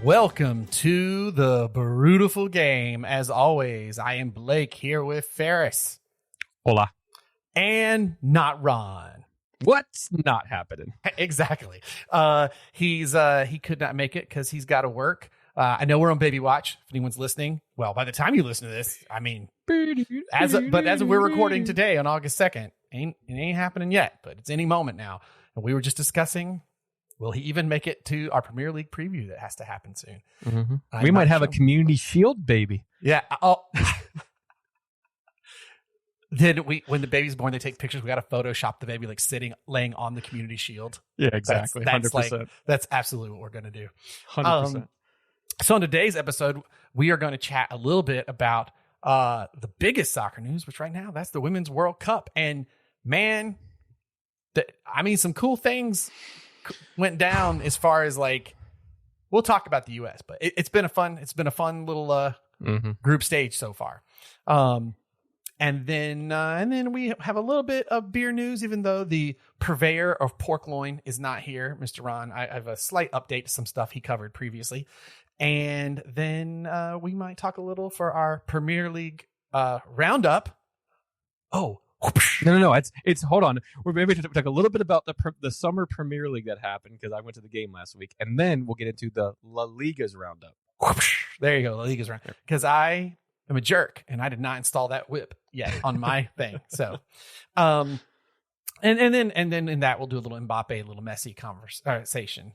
Welcome to the Beautiful Game. As always, I am Blake here with Ferris. Hola. And not Ron. What's not happening? Exactly. He could not make it because he's got to work. I know we're on baby watch. If anyone's listening, well, by the time you listen to this, I mean, as we're recording today on August 2nd, it ain't happening yet, but it's any moment now. And we were just discussing, will he even make it to our Premier League preview that has to happen soon? Mm-hmm. We might have a Community Shield baby. Yeah. Oh. Then when the baby's born, they take pictures. We got to Photoshop the baby laying on the Community Shield. Yeah, exactly. That's 100%. That's absolutely what we're going to do. 100%. So in today's episode, we are going to chat a little bit about the biggest soccer news, which right now, that's the Women's World Cup. And man, some cool things went down as far as we'll talk about the U.S., but it's been a fun little group stage so far. And then we have a little bit of beer news, even though the purveyor of pork loin is not here, Mr. Ron. I have a slight update to some stuff he covered previously. And then we might talk a little for our Premier League roundup. Oh, no. It's hold on. We're maybe to talk a little bit about the summer Premier League that happened because I went to the game last week, and then we'll get into the La Liga's roundup. There you go, La Liga's roundup. Because I'm a jerk and I did not install that whip yet on my thing. So, and then in that we'll do a little Mbappe, a little Messi conversation.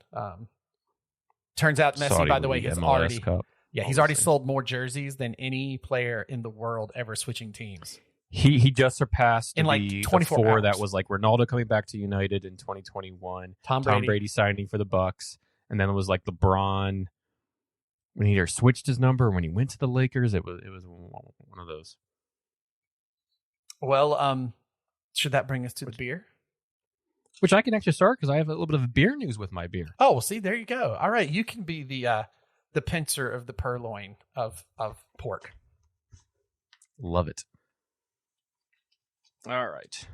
Turns out Messi, Saudi by the way, League, he's MLS already sold more jerseys than any player in the world ever switching teams. He just surpassed in the 24 hours. That was Ronaldo coming back to United in 2021, Tom Brady signing for the Bucks, and then it was LeBron when he either switched his number or when he went to the Lakers. It was one of those. Well, should that bring us to the beer? Which I can actually start because I have a little bit of beer news with my beer. Oh, well, see, there you go. All right, you can be the pincer of the purloin of pork. Love it. All right.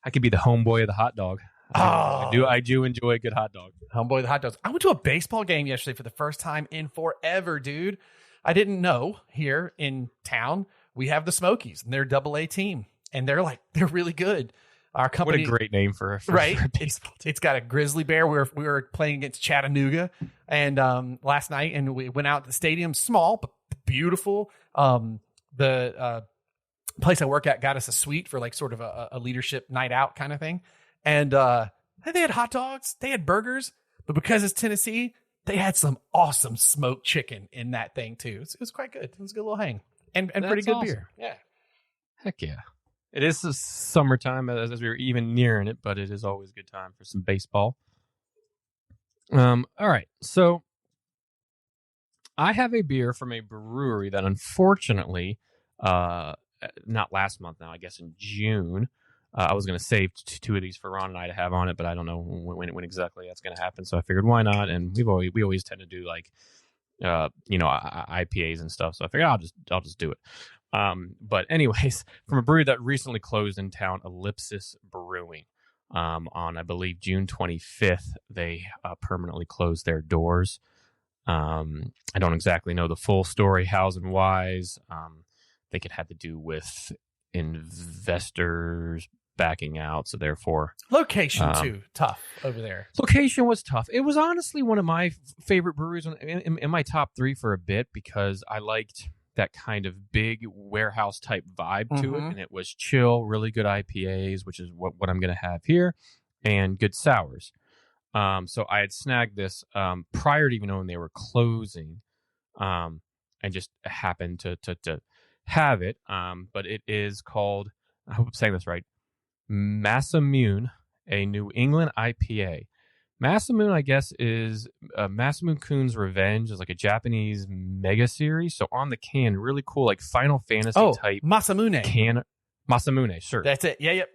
I could be the homeboy of the hot dog. I do enjoy a good hot dog. Homeboy of the hot dogs. I went to a baseball game yesterday for the first time in forever, dude. I didn't know here in town we have the Smokies, and they're a AA team, and they're really good. Our company, what a great name for right? a baseball team. It's got a grizzly bear. We were playing against Chattanooga, and last night, and we went out to the stadium, small but beautiful. The place I work at got us a suite for sort of a leadership night out kind of thing, and they had hot dogs, they had burgers, but because it's Tennessee, they had some awesome smoked chicken in that thing too. It was quite good. It was a good little hang. And pretty good awesome. beer. Yeah. Heck yeah. It is the summertime as we were even nearing it, but it is always a good time for some baseball. All right. So I have a beer from a brewery that unfortunately, not last month now, I guess in June, I was going to save two of these for Ron and I to have on it, but I don't know when exactly that's going to happen. So I figured why not? And we always tend to do IPAs and stuff. So I figured I'll just do it. But anyways, from a brewery that recently closed in town, Ellipsis Brewing, on I believe June 25th, they permanently closed their doors. I don't exactly know the full story, hows and whys. I think it had to do with investors backing out, so therefore location too tough over there. Location was tough. It was honestly one of my favorite breweries in my top 3 for a bit because I liked that kind of big warehouse type vibe to it, and it was chill, really good IPAs, which is what I'm going to have here, and good sours. So I had snagged this prior to even knowing they were closing, and just happened to have it. But it is called, I hope I'm saying this right, Masamune, a New England IPA. Masamune, I guess, is Masamune Kun's Revenge is a Japanese mega series. So on the can, really cool, Final Fantasy type Masamune can. Masamune, sure. That's it. Yeah.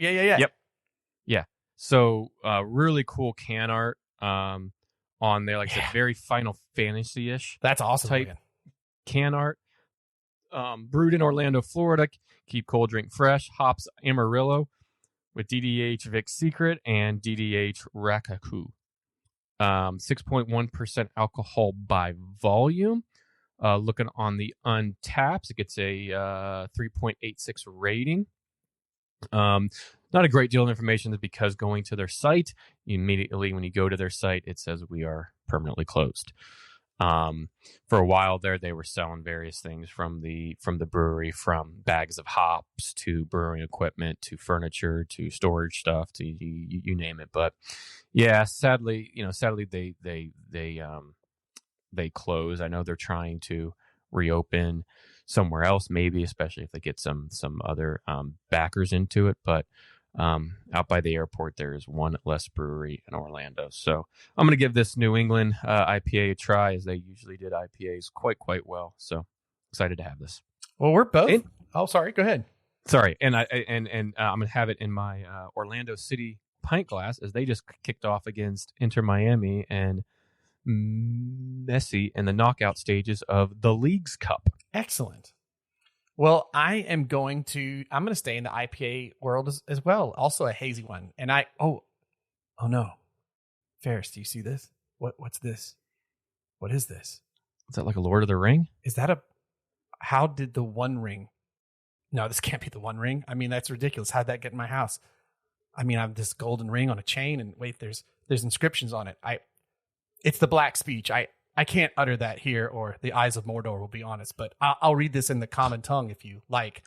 Yeah. So really cool can art on there, I said, very Final Fantasy-ish. That's awesome. Type can art. Brewed in Orlando, Florida. Keep cold, drink fresh. Hops Amarillo. with DDH Vic Secret and DDH Rakaku. 6.1% alcohol by volume. Looking on the Untaps, it gets a 3.86 rating. Not a great deal of information because going to their site, immediately when you go to their site, it says we are permanently closed. For a while there, they were selling various things from the brewery, from bags of hops to brewing equipment to furniture to storage stuff to you name it. But yeah, sadly they close. I know they're trying to reopen somewhere else, maybe, especially if they get some other backers into it. But out by the airport, there is one less brewery in Orlando. So I'm going to give this New England IPA a try, as they usually did IPAs quite well. So excited to have this. Well, we're both. Sorry. Go ahead. Sorry, and I'm going to have it in my Orlando City pint glass, as they just kicked off against Inter Miami and Messi in the knockout stages of the Leagues Cup. Excellent. Well, I'm going to stay in the IPA world as well. Also a hazy one. And oh no. Ferris, do you see this? What's this? What is this? Is that like a Lord of the Ring? Is that how did the One Ring? No, this can't be the One Ring. I mean, that's ridiculous. How'd that get in my house? I mean, I have this golden ring on a chain, and wait, there's inscriptions on it. It's the Black Speech. I can't utter that here, or the Eyes of Mordor will be honest, but I'll read this in the common tongue if you like.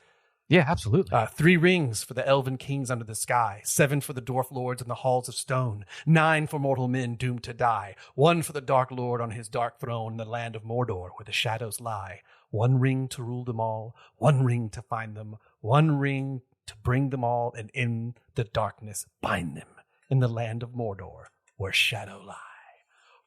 Yeah, absolutely. 3 rings for the elven kings under the sky, 7 for the dwarf lords in the halls of stone, 9 for mortal men doomed to die, 1 for the dark lord on his dark throne in the land of Mordor where the shadows lie, 1 ring to rule them all, 1 ring to find them, 1 ring to bring them all, and in the darkness bind them in the land of Mordor where shadow lie.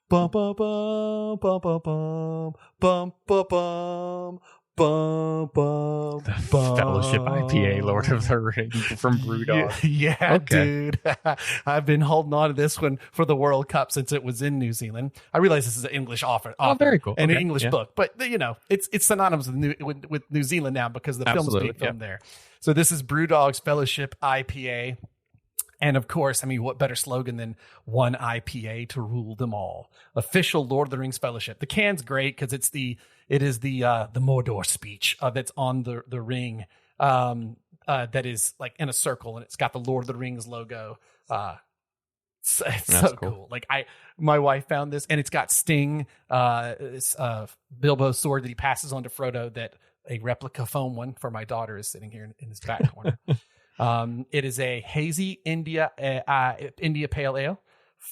Bum bum bum bum bum bum bum bum bum bum. The Fellowship IPA, Lord of the Rings from Brewdog. Yeah, okay. Dude. I've been holding on to this one for the World Cup since it was in New Zealand. I realize this is an English author. Oh, very cool. And an English book, but it's synonymous with New Zealand now because the film's being filmed there. So this is Brewdog's Fellowship IPA. And of course, I mean, what better slogan than 1 IPA to rule them all? Official Lord of the Rings Fellowship. The can's great because it is the Mordor speech that's on the ring that is like in a circle, and it's got the Lord of the Rings logo. It's so cool. Like my wife found this, and it's got Sting, Bilbo's sword that he passes on to Frodo. That a replica foam one for my daughter is sitting here in his back corner. It is a hazy India Pale Ale,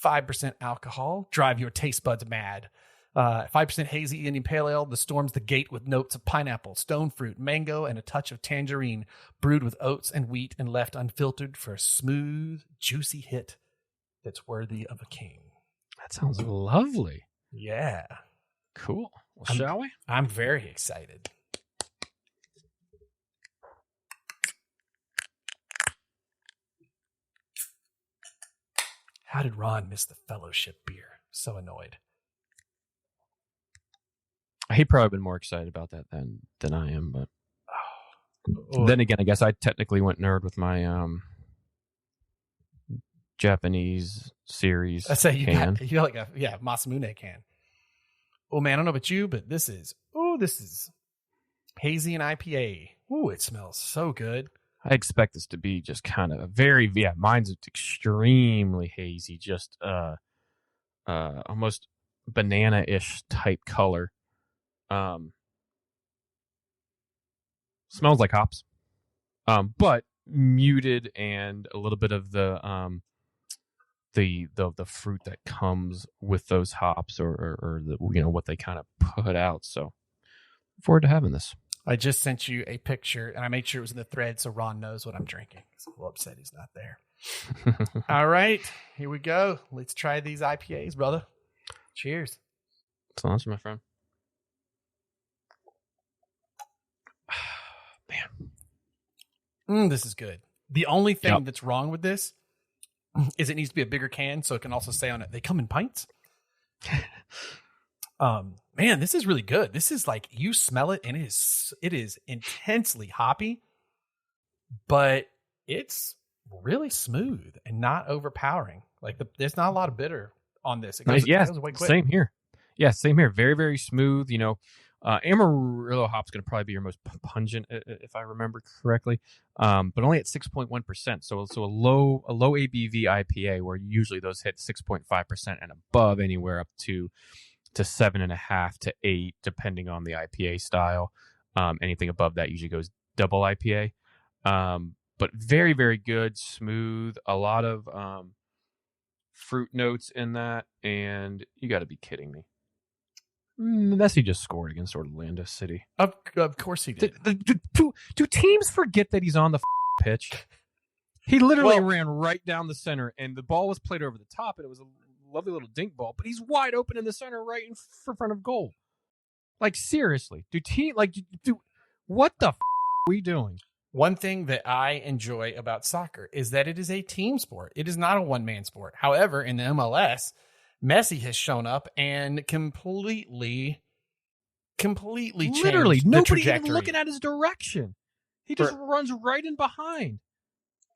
5% alcohol. Drive your taste buds mad. 5% hazy Indian Pale Ale. The storms the gate with notes of pineapple, stone fruit, mango, and a touch of tangerine. Brewed with oats and wheat and left unfiltered for a smooth, juicy hit that's worthy of a king. That sounds lovely. Yeah. Cool. Well, shall we? I'm very excited. How did Ron miss the Fellowship beer? So annoyed. He probably been more excited about that than I am, but then again, I guess I technically went nerd with my Japanese series. I say you got like a Masamune can. Oh man, I don't know about you, but this is hazy and IPA. Ooh, it smells so good. I expect this to be just kind of a very, mine's extremely hazy, just almost banana-ish type color. Smells like hops, but muted, and a little bit of the fruit that comes with those hops, or the, what they kind of put out. So, look forward to having this. I just sent you a picture, and I made sure it was in the thread so Ron knows what I'm drinking. He's a little upset he's not there. All right, here we go. Let's try these IPAs, brother. Cheers. Salute, my friend. Man. This is good. The only thing that's wrong with this is it needs to be a bigger can so it can also say on it, they come in pints. Man, this is really good. This is like, you smell it and it is intensely hoppy, but it's really smooth and not overpowering. Like there's not a lot of bitter on this. It goes away quick. Same here. Yeah, same here. Very, very smooth. Amarillo hop's going to probably be your most pungent, if I remember correctly, but only at 6.1%. So a low ABV IPA, where usually those hit 6.5% and above, anywhere up to 7.5 to 8, depending on the IPA style. Anything above that usually goes double IPA. But very, very good, smooth. A lot of fruit notes in that, and you got to be kidding me. Messi just scored against Orlando City. Of course he did. Do teams forget that he's on the pitch? He literally ran right down the center, and the ball was played over the top, and it was a lovely little dink ball, but he's wide open in the center right in front of goal. Like, seriously, what the are we doing? One thing that I enjoy about soccer is that it is a team sport. It is not a one-man sport. However, in the MLS, Messi has shown up and completely changed literally the nobody trajectory. even looking at his direction. He just runs right in behind.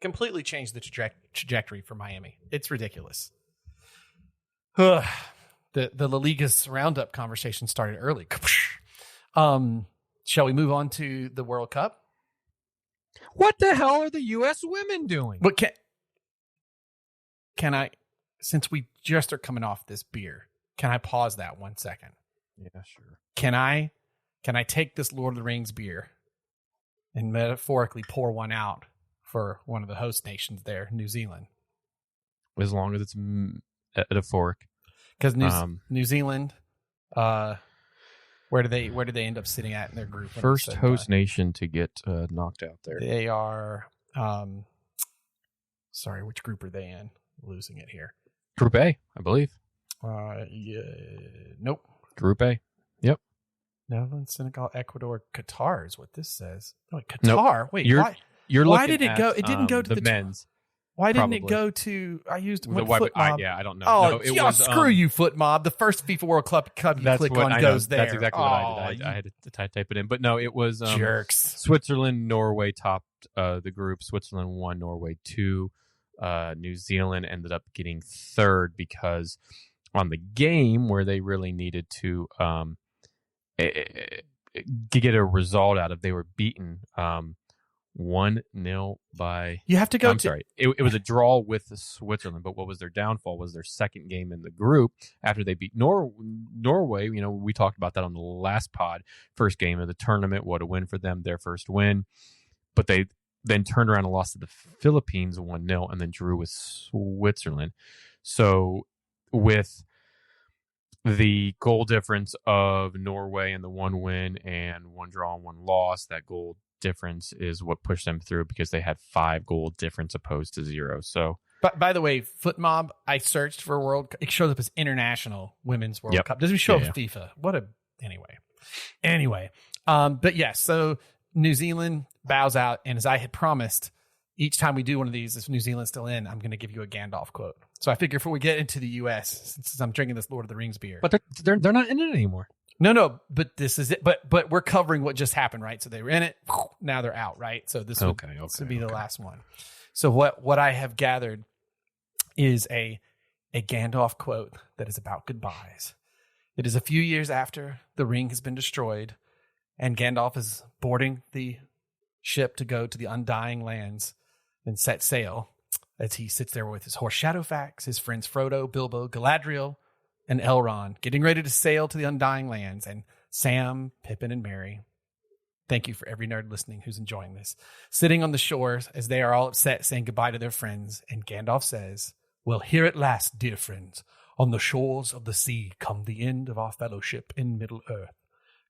Completely changed the trajectory for Miami. It's ridiculous. The La Liga's roundup conversation started early. Shall we move on to the World Cup? What the hell are the U.S. women doing? But can I, since we just are coming off this beer, can I pause that 1 second? Yeah, sure. Can I take this Lord of the Rings beer and metaphorically pour one out for one of the host nations there, New Zealand? As long as it's metaphoric. Because New Zealand, where do they end up sitting at in their group? First host nation to get knocked out there. They are, sorry, which group are they in? Losing it here. Group A, I believe. Nope. Group A. Yep. Netherlands, Senegal, Ecuador, Qatar is what this says. Oh, Qatar. Nope. Wait, why did it go? It didn't go to the men's. Why didn't it go to? I used Foot Mob. I don't know. Oh, no, screw you, Foot Mob. The first FIFA World Cup you click on goes there. That's exactly what I did. I had to type it in, but no, it was jerks. Switzerland, Norway topped the group. Switzerland 1, Norway 2. New Zealand ended up getting third because on the game where they really needed to get a result out of, they were beaten 1-0 by. You have to go. Sorry, it was a draw with Switzerland, but what was their downfall was their second game in the group after they beat Norway. We talked about that on the last pod. First game of the tournament, what a win for them, their first win, but they then turned around and lost to the Philippines 1-0 and then drew with Switzerland. So with the goal difference of Norway and the 1 win and 1 draw and 1 loss, that goal difference is what pushed them through because they had 5 goal difference opposed to 0. So, by the way, Foot Mob, I searched for World Cup. It shows up as International Women's World Cup. Doesn't show up FIFA. Anyway. But yes, so New Zealand bows out, and as I had promised, each time we do one of these, if New Zealand's still in, I'm going to give you a Gandalf quote. So I figure before we get into the U.S., since I'm drinking this Lord of the Rings beer, but they're not in it anymore. No, but this is it. But we're covering what just happened, right? So they were in it, now they're out, right? So this would be the last one. So what I have gathered is a Gandalf quote that is about goodbyes. It is a few years after the ring has been destroyed, and Gandalf is boarding the ship to go to the Undying Lands and set sail as he sits there with his horse Shadowfax, his friends Frodo, Bilbo, Galadriel, and Elrond, getting ready to sail to the Undying Lands, and Sam, Pippin, and Merry. Thank you for every nerd listening who's enjoying this. Sitting on the shores as they are all upset, saying goodbye to their friends, and Gandalf says, "Well, here at last, dear friends, on the shores of the sea come the end of our fellowship in Middle-earth.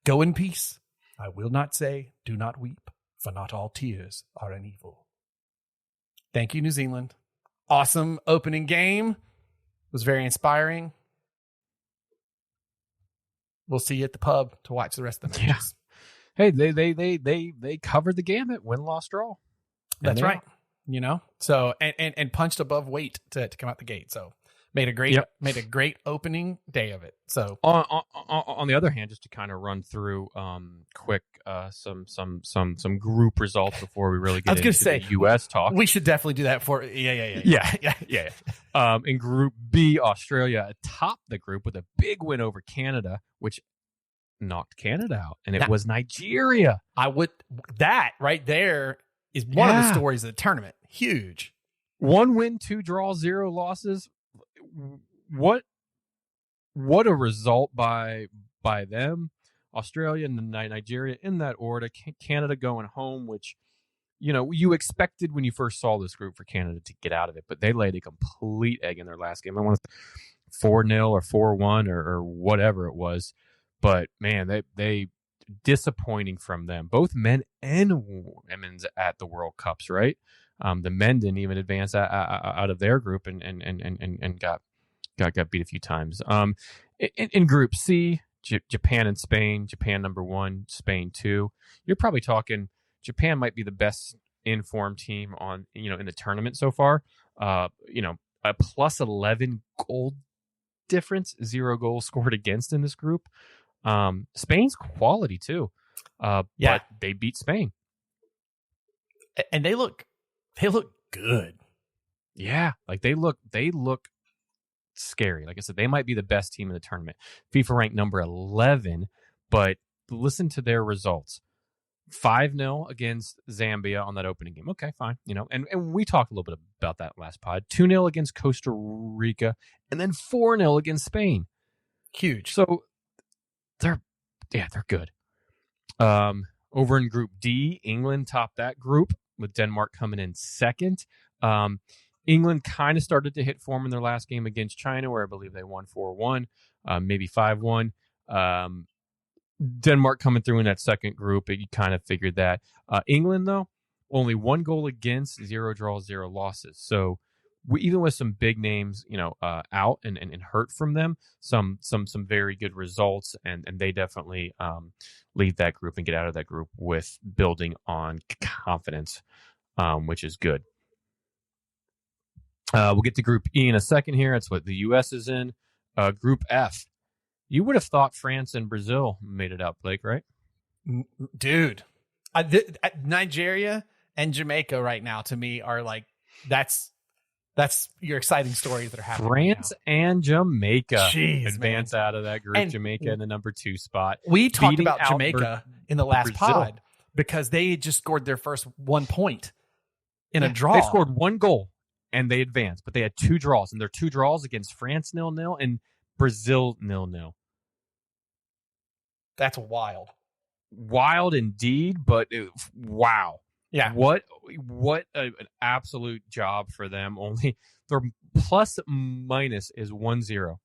Go in peace. I will not say, do not weep, for not all tears are an evil." Thank you, New Zealand. Awesome opening game. It was very inspiring. We'll see you at the pub to watch the rest of the matches. Hey, they covered the gamut, win, loss, draw. That's right. So and punched above weight to come out the gate. So made a great opening day of it. So on the other hand, just to kind of run through quick some group results before we really get into the U.S. talk. We should definitely do that for yeah. In Group B, Australia atop the group with a big win over Canada, which knocked Canada out, and it was Nigeria. That right there is one of the stories of the tournament. Huge. 1 win, 2 draws, 0 losses. What a result by them. Australia and Nigeria in that order. Canada going home, which you expected when you first saw this group for Canada to get out of it, but they laid a complete egg in their last game. I want to 4-0 or 4-1 or whatever it was, but man, they disappointing from them, both men and women's at the World Cups, right? The men didn't even advance out of their group and got beat a few times. In Group C, Japan and Spain. Japan number 1, Spain 2. You're probably talking Japan might be the best informed team on in the tournament so far. A plus 11 goal difference, 0 goals scored against in this group. Spain's quality too, but they beat Spain, and they look good. Yeah, like they look scary. Like I said, they might be the best team in the tournament. FIFA ranked number 11, but listen to their results. 5-0 against Zambia on that opening game. Okay, fine. And we talked a little bit about that last pod. 2-0 against Costa Rica, and then 4-0 against Spain. Huge. So they're good. Over in Group D, England topped that group with Denmark coming in second. England kind of started to hit form in their last game against China, where I believe they won 4-1, maybe 5-1. Denmark coming through in that second group, you kind of figured that. England, though, only 1 goal against, 0 draws, 0 losses. So even with some big names, out and hurt from them, some very good results, and they definitely lead that group and get out of that group with building on confidence, which is good. We'll get to Group E in a second here. That's what the U.S. is in. Group F. You would have thought France and Brazil made it out, Blake, right? Dude, Nigeria and Jamaica right now to me are like that's your exciting stories that are happening. France right now. And Jamaica advance out of that group. And Jamaica in the number 2 spot. We talked about Jamaica in the last pod because they just scored their first 1 point in a draw. They scored 1 goal and they advanced, but they had 2 draws, and their 2 draws against France 0-0 and Brazil 0-0. That's wild. Wild indeed, but wow. Yeah. What an absolute job for them. Only their plus minus is 1-0.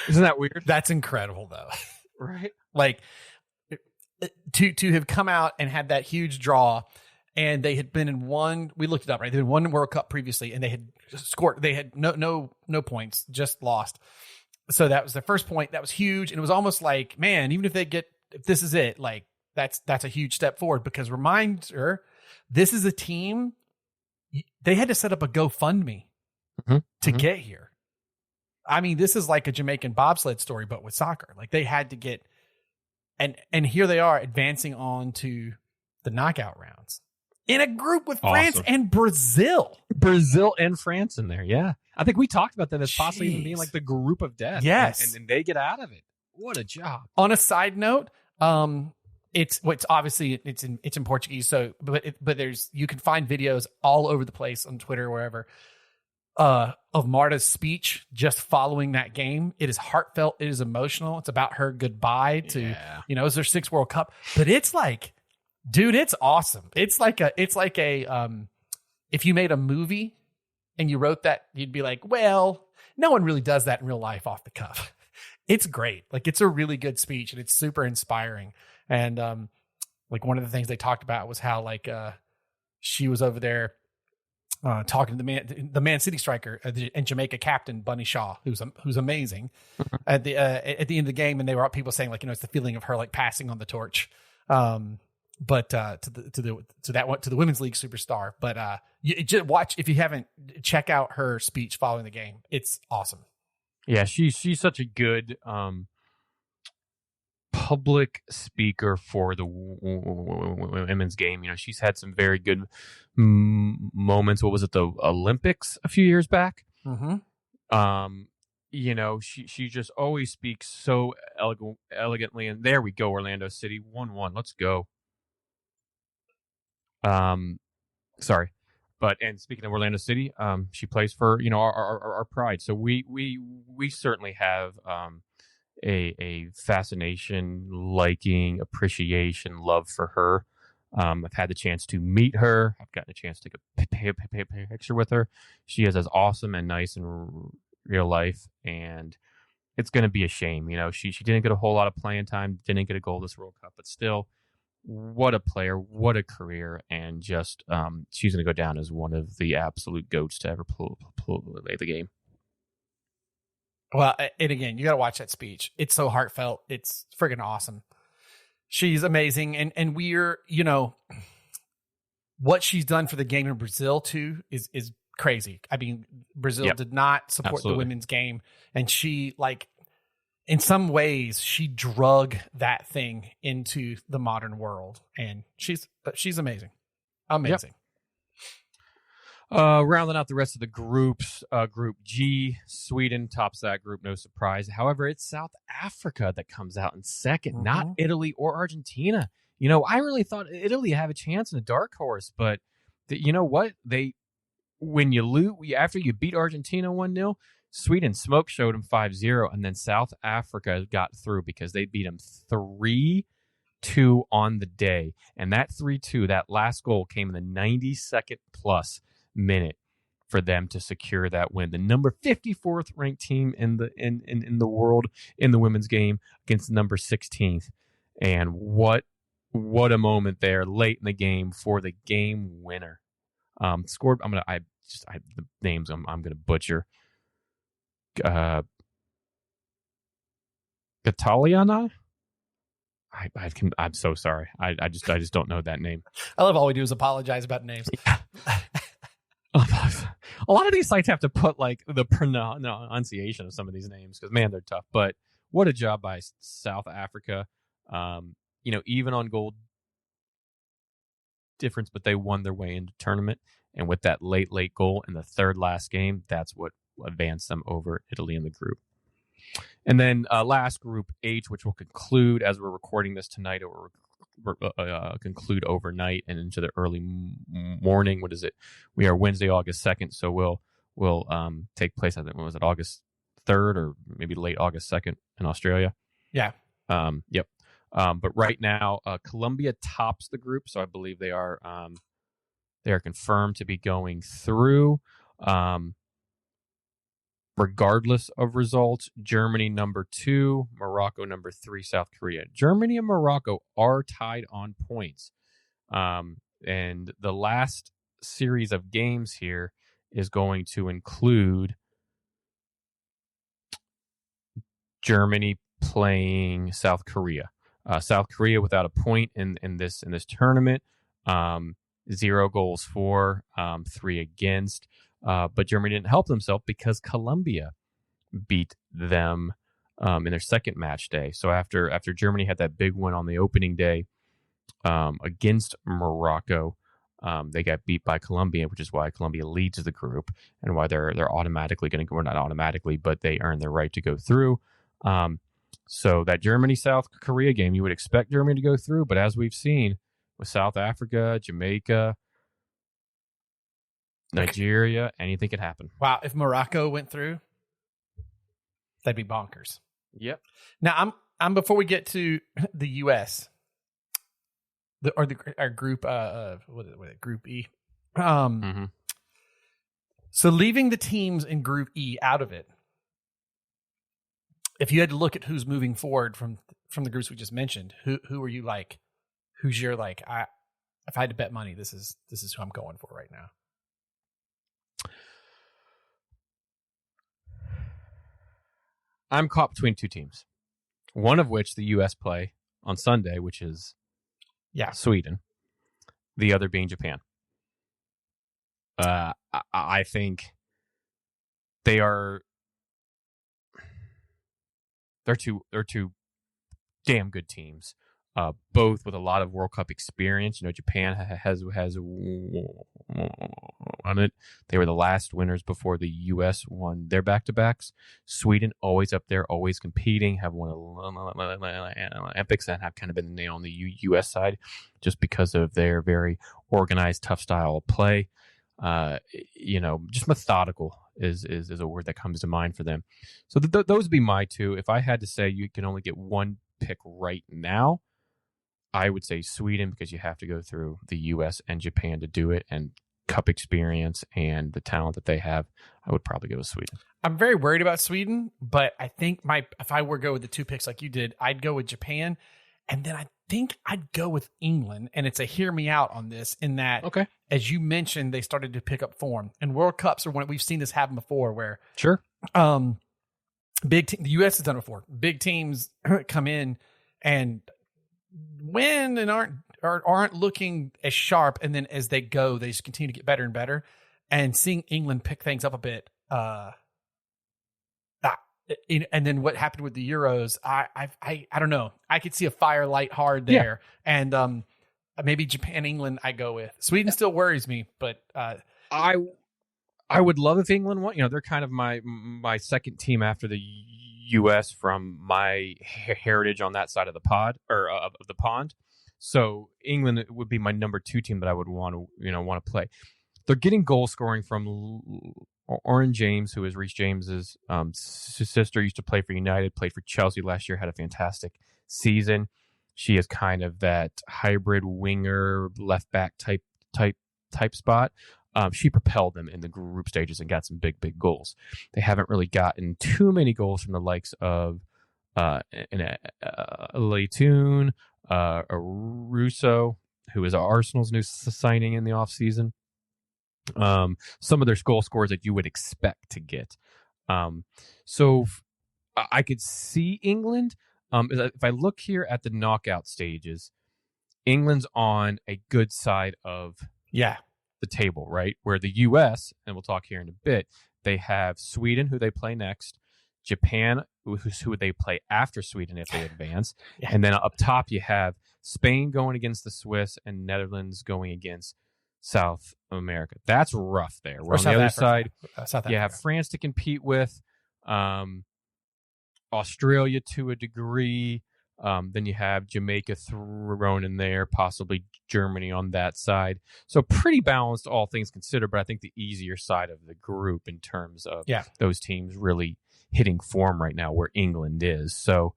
Isn't that weird? That's incredible though. Right? Like to have come out and had that huge draw, and they had been in one, we looked it up, right? They had won the World Cup previously, and they had scored, they had no points, just lost. So that was their first point. That was huge. And it was almost like, man, even if this is it, like that's a huge step forward, because reminder, this is a team, they had to set up a GoFundMe to get here. I mean, this is like a Jamaican bobsled story, but with soccer. Like they had to get, and here they are advancing on to the knockout rounds in a group with France and Brazil. Brazil and France in there. Yeah. I think we talked about that as possibly even being like the group of death. Yes. And they get out of it. What a job. On a side note, it's obviously it's in Portuguese. So, but you can find videos all over the place on Twitter, wherever, of Marta's speech just following that game. It is heartfelt. It is emotional. It's about her goodbye to, it was their 6th World Cup, but it's like, dude, it's awesome. It's like a if you made a movie and you wrote that, you'd be like, well, no one really does that in real life off the cuff. It's great. Like it's a really good speech, and it's super inspiring. And like one of the things they talked about was how like she was over there talking to the Man City striker and Jamaica captain Bunny Shaw, who's amazing at the end of the game, and they were people saying like, it's the feeling of her like passing on the torch. but to the women's league superstar. But you just watch, if you haven't, check out her speech following the game. It's awesome. Yeah, she's such a good public speaker for the women's game. She's had some very good moments. What was it, the Olympics a few years back? Mm-hmm. She just always speaks so elegantly. And there we go, Orlando City 1-1. Let's go. Sorry. And speaking of Orlando City, she plays for our pride. So we certainly have a fascination, liking, appreciation, love for her. I've had the chance to meet her. I've gotten a chance to take a picture with her. She is as awesome and nice in real life, and it's going to be a shame. She didn't get a whole lot of playing time, didn't get a goal this World Cup, but still, what a player, what a career, and just she's going to go down as one of the absolute goats to ever play the game. Well, and again, you got to watch that speech. It's so heartfelt. It's friggin' awesome. She's amazing. And we're, what she's done for the game in Brazil too is crazy. I mean, Brazil did not support the women's game. And she, in some ways, she drug that thing into the modern world. And she's amazing. Amazing. Yep. Rounding out the rest of the groups, Group G, Sweden tops that group, no surprise. However, it's South Africa that comes out in second, not Italy or Argentina. I really thought Italy have a chance in a dark horse, but you know what? When you lose, after you beat Argentina 1-0, Sweden smoke showed them 5-0, and then South Africa got through because they beat them 3-2 on the day. And that 3-2, that last goal came in the 92nd plus minute for them to secure that win. The number 54th ranked team in the world in the women's game against the number 16th. And what a moment there late in the game for the game winner. Scored. The names I'm gonna butcher. Cataliana. I'm so sorry. I just don't know that name. I love all we do is apologize about names. A lot of these sites have to put the pronunciation of some of these names because, man, they're tough. But what a job by South Africa. Even on goal difference, but they won their way into tournament. And with that late goal in the third last game, that's what advanced them over Italy in the group. And then last Group H, which will conclude as we're recording this tonight, it will conclude overnight and into the early morning. What is it? We are Wednesday, August 2nd, so we'll take place, I think, when was it, August 3rd or maybe late August 2nd in Australia? Yeah. Yep. But right now, Colombia tops the group, so I believe they are confirmed to be going through. Regardless of results, Germany number 2, Morocco number 3, South Korea. Germany and Morocco are tied on points. And the last series of games here is going to include Germany playing South Korea. South Korea without a point in this tournament. 0 goals for, 3 against. But Germany didn't help themselves because Colombia beat them in their second match day. So after Germany had that big win on the opening day against Morocco, they got beat by Colombia, which is why Colombia leads the group and why they're automatically going to go. Not automatically, but they earn their right to go through. So that Germany-South Korea game, you would expect Germany to go through, but as we've seen with South Africa, Jamaica, Nigeria, anything could happen. Wow, if Morocco went through, that'd be bonkers. Yep. Now, I'm before we get to the U.S. Our group, what is it, Group E. So leaving the teams in Group E out of it, if you had to look at who's moving forward from the groups we just mentioned, who are you like? Who's your if I had to bet money, this is who I'm going for right now. I'm caught between two teams, one of which the U.S. play on Sunday, which is Sweden. The other being Japan. I think they're two damn good teams. Both with a lot of World Cup experience. Japan has won it. They were the last winners before the U.S. won their back-to-backs. Sweden always up there, always competing, have won Olympics and have kind of been the nail on the U.S. side just because of their very organized, tough style of play. Just methodical is a word that comes to mind for them. So those would be my two. If I had to say you can only get one pick right now, I would say Sweden, because you have to go through the U.S. and Japan to do it, and cup experience and the talent that they have. I would probably go with Sweden. I'm very worried about Sweden, but I think if I were to go with the two picks like you did, I'd go with Japan, and then I think I'd go with England. And it's a hear me out on this, in that, okay, as you mentioned, they started to pick up form, and World Cups are when we've seen this happen before, where sure, the U.S. has done it before. Big teams come in and win and aren't looking as sharp, and then as they go, they just continue to get better and better. And seeing England pick things up a bit, and then what happened with the Euros, I don't know. I could see a fire light hard there, and maybe Japan, England. I go with Sweden. Still worries me, but I would love if England won. They're kind of my second team after the U.S. from my heritage on that side of the pod or of the pond. So England would be my number two team that I would want to play. They're getting goal scoring from Oren James, who is Reece James's sister, used to play for United, played for Chelsea last year, had a fantastic season. She is kind of that hybrid winger, left back type spot. She propelled them in the group stages and got some big goals. They haven't really gotten too many goals from the likes of Leitoon, Russo, who is Arsenal's new signing in the offseason. Some of their goal scorers that you would expect to get. So I could see England. If I look here at the knockout stages, England's on a good side of the table, right? Where the U.S., and we'll talk here in a bit, they have Sweden, who they play next, Japan, who they play after Sweden if they advance, and then up top you have Spain going against the Swiss and Netherlands going against South America. That's rough there. We're on the other side. You have France to compete with, Australia to a degree. Then you have Jamaica thrown in there, possibly Germany on that side. So pretty balanced, all things considered, but I think the easier side of the group in terms of those teams really hitting form right now where England is. So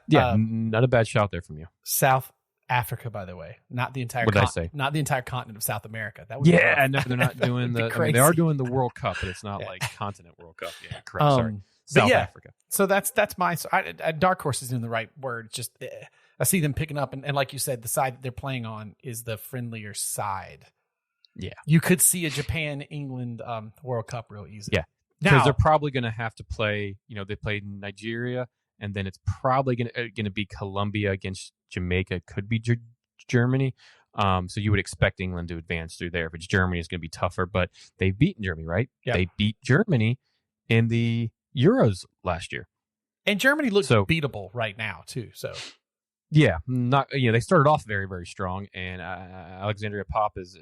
not a bad shout there from you. South Africa, by the way, not the entire. What did I say? Not the entire continent of South America. That would no, they're not doing the. They are doing the World Cup, but it's not like continent World Cup. Yeah, correct. Sorry, South Africa. So that's my. Dark horse isn't the right word. Just I see them picking up, and like you said, the side that they're playing on is the friendlier side. Yeah, you could see a Japan England World Cup real easy. Yeah, because they're probably going to have to play. They played Nigeria. And then it's probably going to be Colombia against Jamaica. It could be Germany. So you would expect England to advance through there. If it's Germany, it's going to be tougher. But they've beaten Germany, right? Yep. They beat Germany in the Euros last year. And Germany looks beatable right now, too. So yeah, they started off very, very strong. And Alexandria Pop is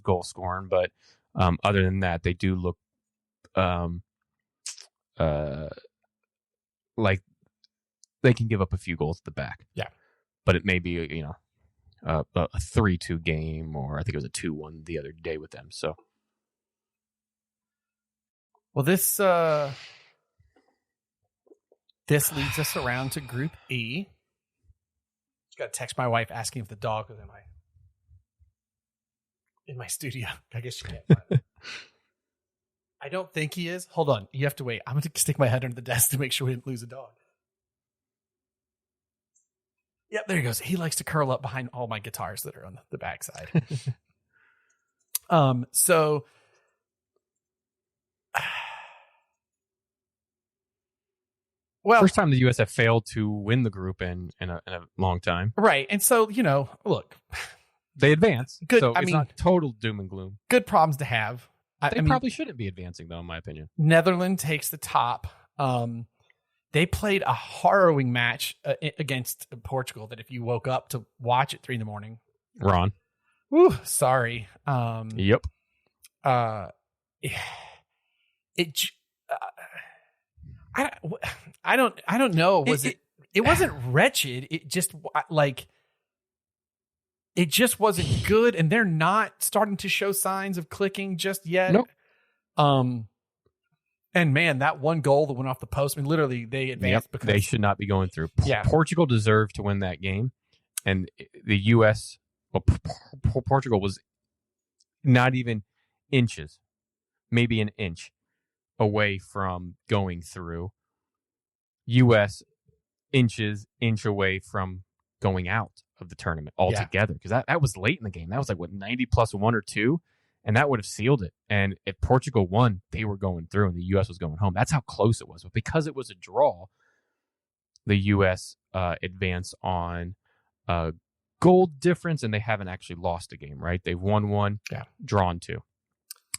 goal scoring. But other than that, they do look like they can give up a few goals at the back. Yeah. But it may be, a 3-2 game, or I think it was a 2-1 the other day with them. So. Well, this leads us around to Group E. Just got to text my wife asking if the dog was in my studio. I guess you can't find it. I don't think he is. Hold on. You have to wait. I'm going to stick my head under the desk to make sure we didn't lose a dog. Yep, there he goes. He likes to curl up behind all my guitars that are on the backside. So Well, first time the U.S. have failed to win the group in a long time. right. And so, look, They advance. Good. So I it's mean, not total doom and gloom. good problems to have. They probably shouldn't be advancing, though, in my opinion. Netherlands takes the top. They played a harrowing match against Portugal that if you woke up to watch at 3 a.m, Ron. whew, sorry. Yep. It. I don't know. It wasn't wretched. It just it just wasn't good, and they're not starting to show signs of clicking just yet. Nope. And man, that one goal that went off the post, I mean, literally they advanced because they should not be going through. Yeah. Portugal deserved to win that game, and the U.S. Well, Portugal was not even inches, maybe an inch away from going through. U.S. inch away from going out of the tournament altogether, because that was late in the game. That was like 90 plus 1 or 2, and that would have sealed it. And if Portugal won, they were going through, and the U.S. was going home. That's how close it was. But because it was a draw, the U.S. Advanced on goal difference, and they haven't actually lost a game. Right? They've won 1, drawn 2.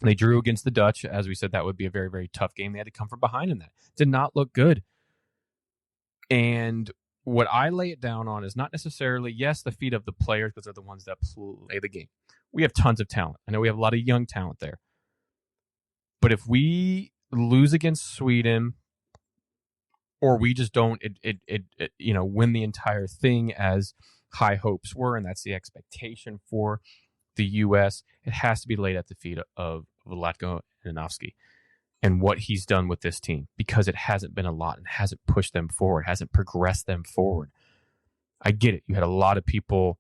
They drew against the Dutch. As we said, that would be a very, very tough game. They had to come from behind in that. Did not look good. And what I lay it down on is not necessarily, yes, the feet of the players, because they're the ones that play the game. We have tons of talent. I know we have a lot of young talent there. But if we lose against Sweden, or we just don't win the entire thing as high hopes were, and that's the expectation for the U.S., it has to be laid at the feet of Vlatko Ivanovic and what he's done with this team, because it hasn't been a lot and hasn't pushed them forward, hasn't progressed them forward. I get it. You had a lot of people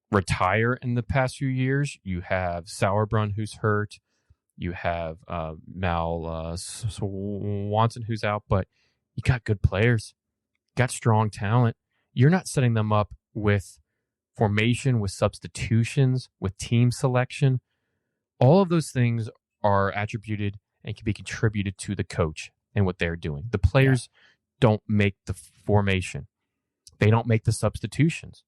retire in the past few years. You have Sauerbrunn, who's hurt. You have Mal Swanson, who's out. But you got good players, got strong talent. You're not setting them up with formation, with substitutions, with team selection. All of those things are attributed and can be contributed to the coach and what they're doing. The players don't make the formation. They don't make the substitutions.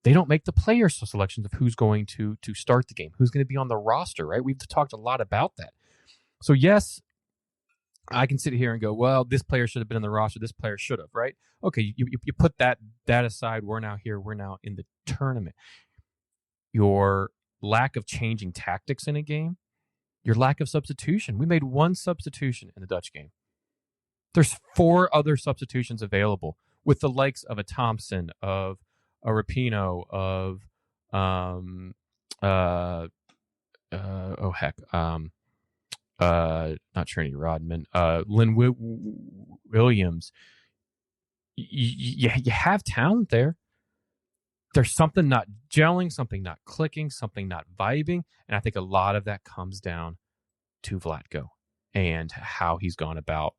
They don't make the player selections of who's going to start the game, who's going to be on the roster, right? We've talked a lot about that. So yes, I can sit here and go, well, this player should have been in the roster. This player should have, right? Okay, you put that aside. We're now here. We're now in the tournament. Your lack of changing tactics in a game, your lack of substitution. We made 1 substitution in the Dutch game. There's 4 other substitutions available with the likes of a Thompson, of a Rapinoe, of not Trini Rodman, Lynn Williams. You have talent there. There's something not gelling, something not clicking, something not vibing. And I think a lot of that comes down to Vlatko and how he's gone about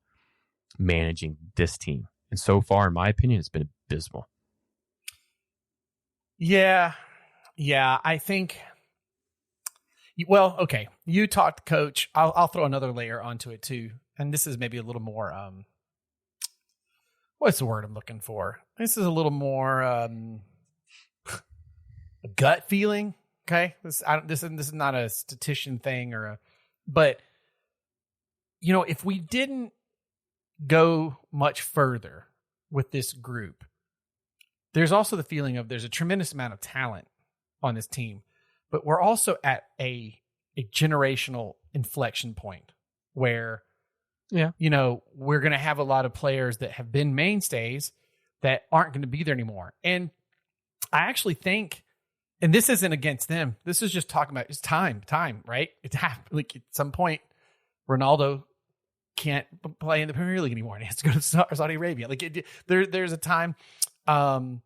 managing this team. And so far, in my opinion, it's been abysmal. Yeah, I think. Well, okay. You talked, Coach. I'll throw another layer onto it too, and this is maybe a little more. What's the word I'm looking for? This is a little more a gut feeling. Okay, this is not a statistician thing but if we didn't go much further with this group, there's also the feeling of there's a tremendous amount of talent on this team, but we're also at a generational inflection point where, we're going to have a lot of players that have been mainstays that aren't going to be there anymore. And I actually think, and this isn't against them, this is just talking about it's time, right? It's like at some point, Ronaldo can't play in the Premier League anymore and he has to go to Saudi Arabia. Like there's a time to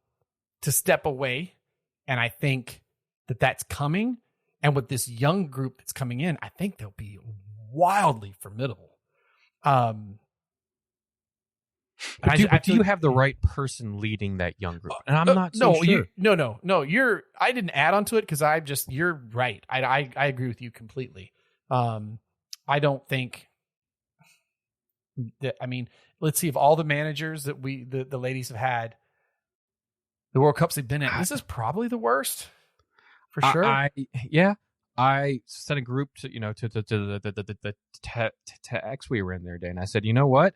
step away. And I think that's coming. And with this young group that's coming in, I think they'll be wildly formidable. Do you have the right person leading that young group? And I'm not so sure. No. I didn't add on to it because you're right. I agree with you completely. I don't think I mean, let's see, of all the managers that the ladies have had, the World Cups they've been in, this is probably the worst for sure. I sent a group to the text we were in there today, and I said, you know what?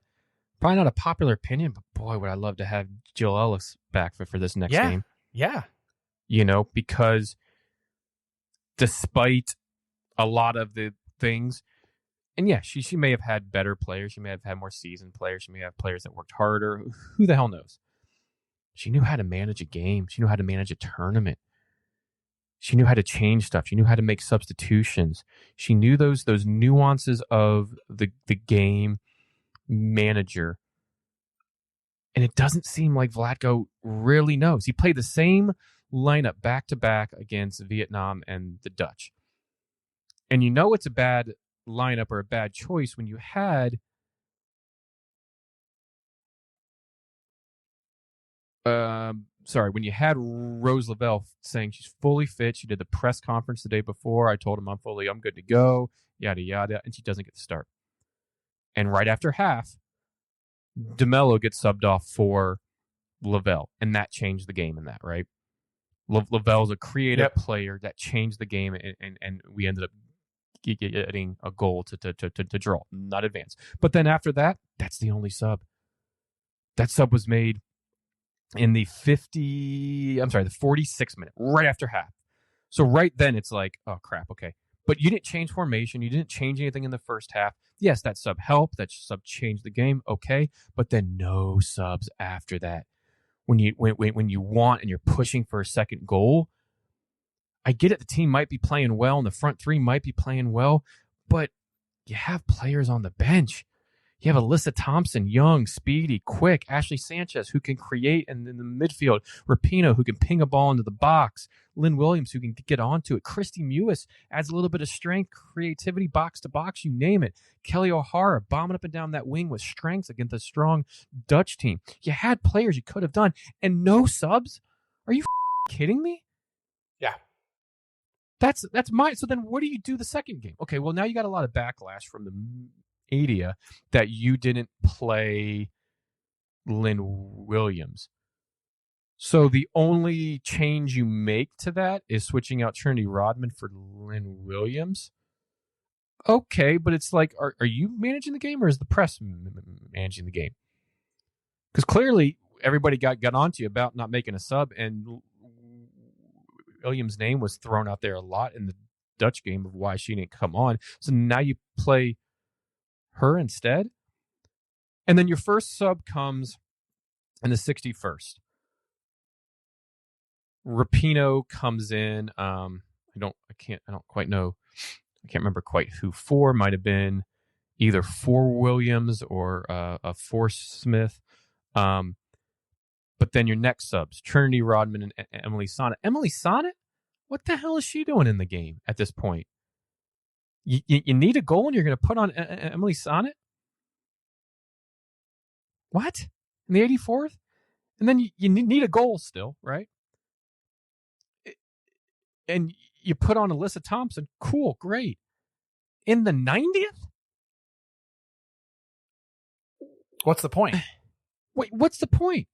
Probably not a popular opinion, but boy, would I love to have Jill Ellis back for this next game. Yeah. Because despite a lot of the things, and yeah, she may have had better players, she may have had more seasoned players, she may have players that worked harder. Who the hell knows? She knew how to manage a game. She knew how to manage a tournament. She knew how to change stuff. She knew how to make substitutions. She knew those nuances of the game manager. And it doesn't seem like Vlatko really knows. He played the same lineup back-to-back against Vietnam and the Dutch. And you know it's a bad lineup or a bad choice when you had when you had Rose Lavelle saying she's fully fit. She did the press conference the day before. I told him I'm good to go, yada, yada, and she doesn't get to start. And right after half, DeMello gets subbed off for Lavelle, and that changed the game in that, right? Lavelle's a creative player that changed the game, and we ended up getting a goal to draw, not advance. But then after that, that's the only sub. That sub was made in the 46th minute, right after half. So right then it's like, oh crap, okay. But you didn't change formation. You didn't change anything in the first half. Yes, that sub helped. That sub changed the game, okay. But then no subs after that. When you want and you're pushing for a second goal, I get it. The team might be playing well, and the front three might be playing well, but you have players on the bench. You have Alyssa Thompson, young, speedy, quick. Ashley Sanchez, who can create in the midfield. Rapinoe, who can ping a ball into the box. Lynn Williams, who can get onto it. Christy Mewis adds a little bit of strength, creativity, box to box, you name it. Kelly O'Hara bombing up and down that wing with strength against a strong Dutch team. You had players you could have done, and no subs? Are you kidding me? Yeah. That's my. So then what do you do the second game? Okay, well, now you got a lot of backlash from the media that you didn't play Lynn Williams. So the only change you make to that is switching out Trinity Rodman for Lynn Williams. Okay, but it's like, are you managing the game, or is the press managing the game? Because clearly everybody got onto you about not making a sub, and Williams' name was thrown out there a lot in the Dutch game of why she didn't come on. So now you play her instead. And then your first sub comes in the 61st. Rapinoe comes in. I don't quite know. I can't remember quite who for. Might have been either for Williams or a for Smith. But then your next subs, Trinity Rodman and Emily Sonnet. Emily Sonnet? What the hell is she doing in the game at this point? You need a goal and you're going to put on Emily Sonnet? What? In the 84th? And then you need a goal still, right? And you put on Alyssa Thompson. Cool, great. In the 90th? What's the point? Wait, what's the point?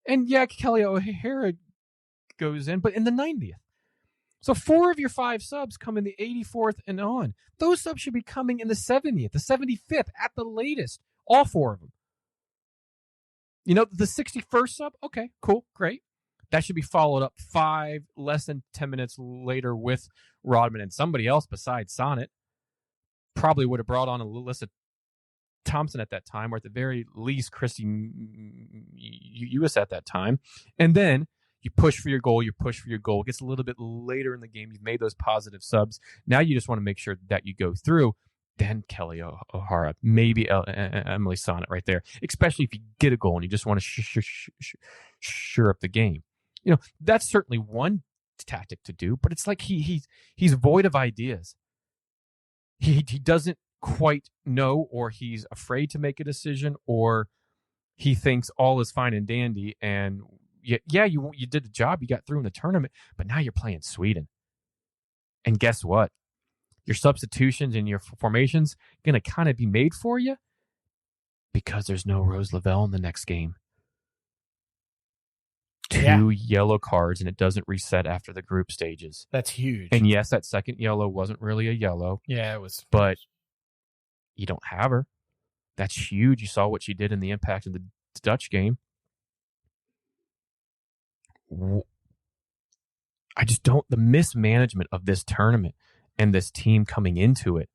And yeah, Kelly O'Hara goes in, but in the 90th. So 4 of your 5 subs come in the 84th and on. Those subs should be coming in the 70th, the 75th at the latest. All 4 of them. The 61st sub, okay, cool, great. That should be followed up less than 10 minutes later with Rodman and somebody else besides Sonnet. Probably would have brought on Alyssa Thompson at that time, or at the very least Christy Mewis at that time. And then you push for your goal. It gets a little bit later in the game. You've made those positive subs. Now you just want to make sure that you go through. Then Kelly O'Hara, maybe Emily Sonnet right there, especially if you get a goal and you just want to sure up the game. That's certainly one tactic to do, but it's like he's void of ideas. He doesn't quite know, or he's afraid to make a decision, or he thinks all is fine and dandy, and you did the job, you got through in the tournament, but now you're playing Sweden. And guess what? Your substitutions and your formations going to kind of be made for you, Because there's no Rose Lavelle in the next game. Yeah. 2 yellow cards, and it doesn't reset after the group stages. That's huge. And yes, that second yellow wasn't really a yellow. Yeah, it was. But you don't have her. That's huge. You saw what she did in the impact of the Dutch game. I just don't. The mismanagement of this tournament and this team coming into it,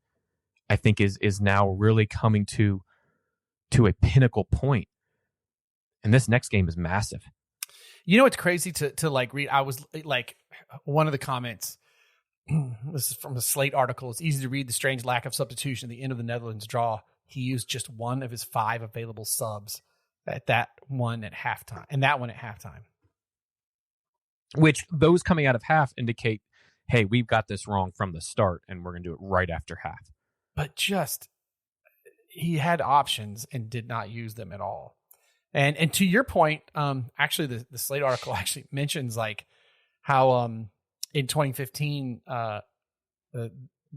I think is now really coming to a pinnacle point. And this next game is massive. You know what's crazy to like read? I was like, one of the comments, this is from a Slate article. It's easy to read the strange lack of substitution at the end of the Netherlands draw. He used just one of his 5 available subs at that one at halftime. Which those coming out of half indicate, hey, we've got this wrong from the start, and we're going to do it right after half. But just, he had options and did not use them at all. And to your point, actually the Slate article actually mentions like how in 2015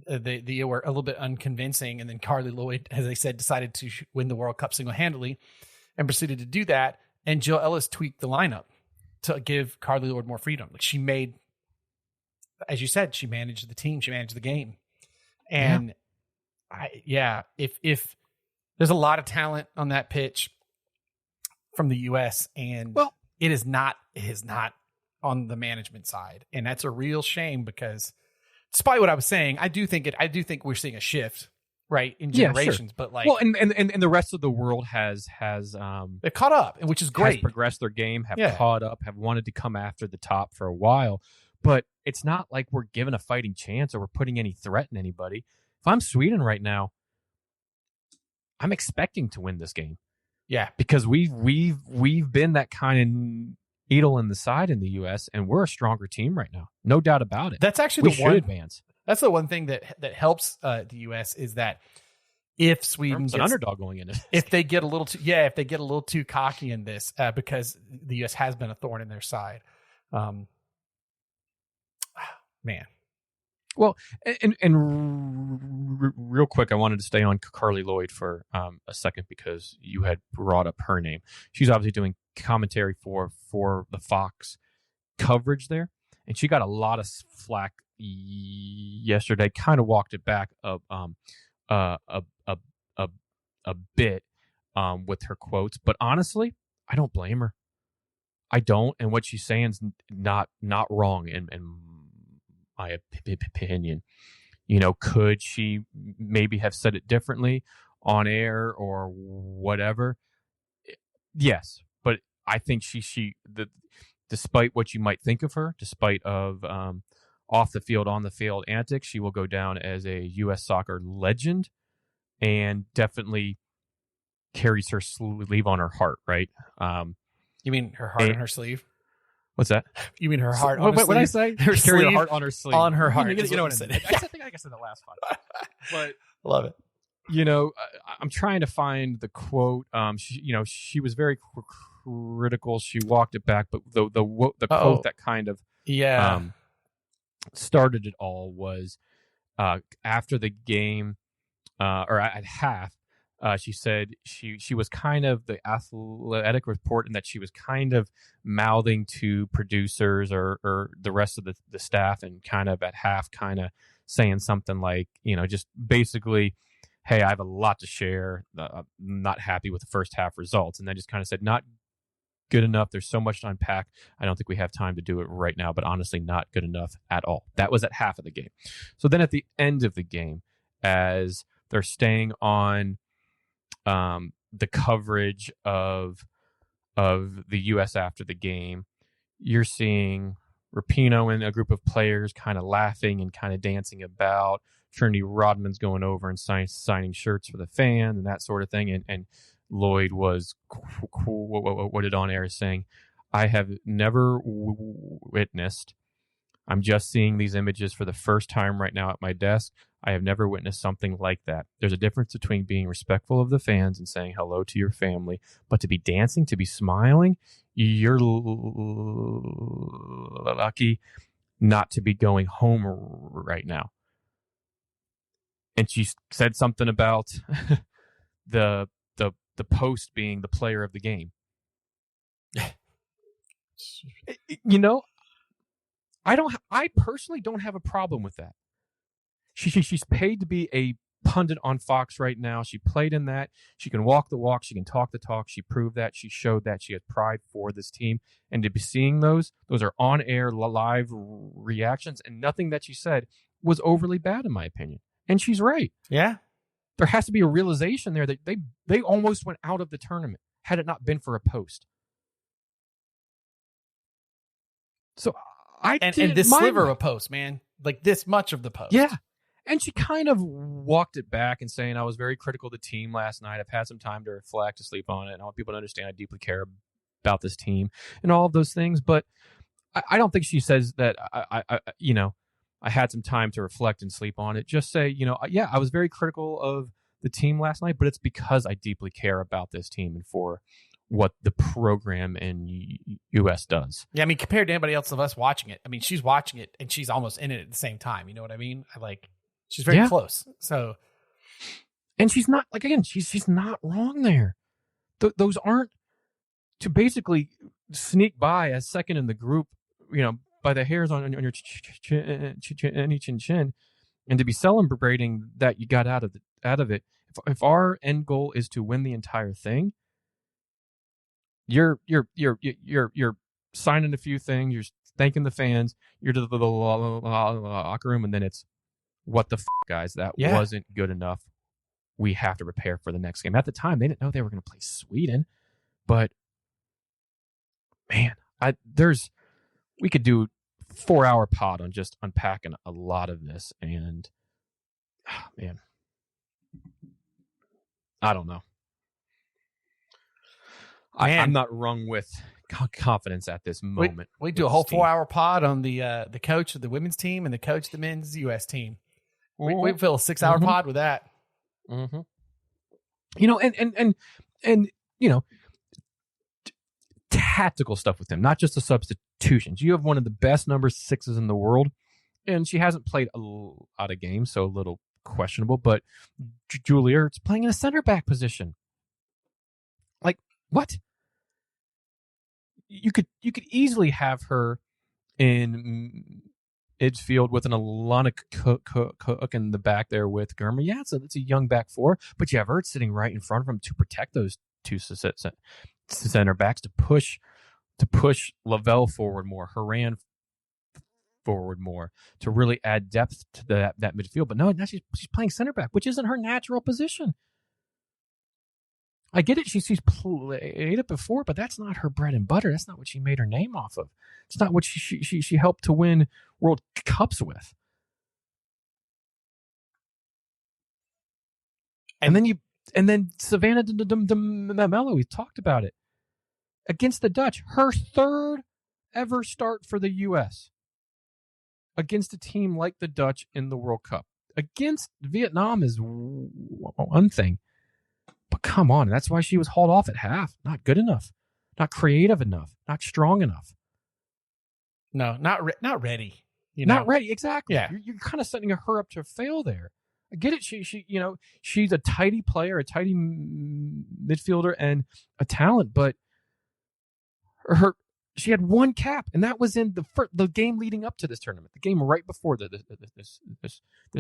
they were a little bit unconvincing, and then Carly Lloyd, as I said, decided to win the World Cup single-handedly and proceeded to do that. And Jill Ellis tweaked the lineup to give Carly Lloyd more freedom. Like, she made, as you said, she managed the team, she managed the game. And if there's a lot of talent on that pitch from the US, and it is not on the management side. And that's a real shame, because despite what I was saying, I do think we're seeing a shift, right, in generations. But like, well, and the rest of the world has they caught up, which is great. Has progressed their game, have Yeah. caught up, have wanted to come after the top for a while. But it's not like we're given a fighting chance or we're putting any threat in anybody. If I'm Sweden right now, I'm expecting to win this game. Yeah, because we've been that kind of needle in the side in the U.S. and we're a stronger team right now, no doubt about it. That's actually we should advance. That's the one thing that helps the U.S. is that if Sweden gets an underdog going in it, if they get a little too cocky in this, because the U.S. has been a thorn in their side, man. Well, and real quick, I wanted to stay on Carly Lloyd for a second, because you had brought up her name. She's obviously doing commentary for the Fox coverage there, and she got a lot of flack yesterday. Kind of walked it back a bit with her quotes, but honestly, I don't blame her. I don't, and what she's saying is not wrong in my opinion. You know, could she maybe have said it differently on air or whatever? Yes, but I think despite what you might think of her, despite of off the field, on the field antics, she will go down as a U.S. soccer legend, and definitely carries her sleeve on her heart, right? You mean her heart on her sleeve? What's that? You mean her heart on her sleeve? What did I say? Her sleeve, her heart on her sleeve. On her heart. You know what I said. I think I said the last one. But love it. You know, I'm trying to find the quote. She was very critical. She walked it back, but the quote that kind of started it all was after the game, or at half. She said she was kind of the athletic report, and that she was kind of mouthing to producers or the rest of the staff, and kind of at half kind of saying something like, just basically, hey, I have a lot to share. I'm not happy with the first half results. And then just kind of said, not good enough. There's so much to unpack. I don't think we have time to do it right now, but honestly, not good enough at all. That was at half of the game. So then at the end of the game, as they're staying on the coverage of the U.S. after the game, you're seeing Rapinoe and a group of players kind of laughing and kind of dancing about. Trinity Rodman's going over and signing shirts for the fans and that sort of thing. And Lloyd was quoted on air saying, I have never witnessed, I'm just seeing these images for the first time right now at my desk. I have never witnessed something like that. There's a difference between being respectful of the fans and saying hello to your family, but to be dancing, to be smiling, you're lucky not to be going home right now. And she said something about the the post being the player of the game. You know, I personally don't have a problem with that. She's paid to be a pundit on Fox right now. She played in that. She can walk the walk. She can talk the talk. She proved that. She showed that. She has pride for this team. And to be seeing those are on-air live reactions, and nothing that she said was overly bad in my opinion. And she's right. Yeah. There has to be a realization there that they almost went out of the tournament had it not been for a post. So and this sliver of a post, man, like this much of the post. Yeah. And she kind of walked it back and saying, I was very critical of the team last night. I've had some time to reflect, to sleep on it. And I want people to understand I deeply care about this team and all of those things. But I don't think she says that, I had some time to reflect and sleep on it. Just say, yeah, I was very critical of the team last night, but it's because I deeply care about this team and for what the program in U.S. does. Yeah, I mean, compared to anybody else of us watching it, I mean, she's watching it and she's almost in it at the same time. You know what I mean? She's very close. So, and she's not she's not wrong there. Those aren't to basically sneak by as second in the group, by the hairs on your chin, and to be celebrating that you got out of it. If our end goal is to win the entire thing, you're signing a few things, you're thanking the fans, you're to the locker room, and then it's, what the guys, that wasn't good enough. We have to prepare for the next game. At the time, they didn't know they were going to play Sweden, but man, we could do 4-hour pod on just unpacking a lot of this, and man, I don't know. I'm not wrung with confidence at this moment. We do a whole 4-hour pod on the coach of the women's team and the coach of the men's U.S. team. We fill a 6-hour pod with that. Mm-hmm. And tactical stuff with him, not just the substitutions. You have one of the best number 6s in the world, and she hasn't played a lot of games, so a little questionable. But Julia Ertz playing in a center back position. Like, what? You could easily have her in midfield with an Alana Cook in the back there with Germer. Yeah, it's a young back four, but you have Ertz sitting right in front of him to protect those two center backs, to push Lavelle forward more, Haran forward more, to really add depth to that midfield. But no, now she's playing center back, which isn't her natural position. I get it. She's played it before, but that's not her bread and butter. That's not what she made her name off of. It's not what she helped to win World Cups with. And then Savannah Mello, we talked about it. Against the Dutch, her third ever start for the U.S. against a team like the Dutch in the World Cup. Against Vietnam is one thing. But come on, that's why she was hauled off at half. Not good enough. Not creative enough. Not strong enough. No, not ready. Not ready, exactly. Yeah. You're kind of setting her up to fail there. I get it. She's a tidy player, a tidy midfielder, and a talent. But she had one cap, and that was in the game leading up to this tournament, the game right before this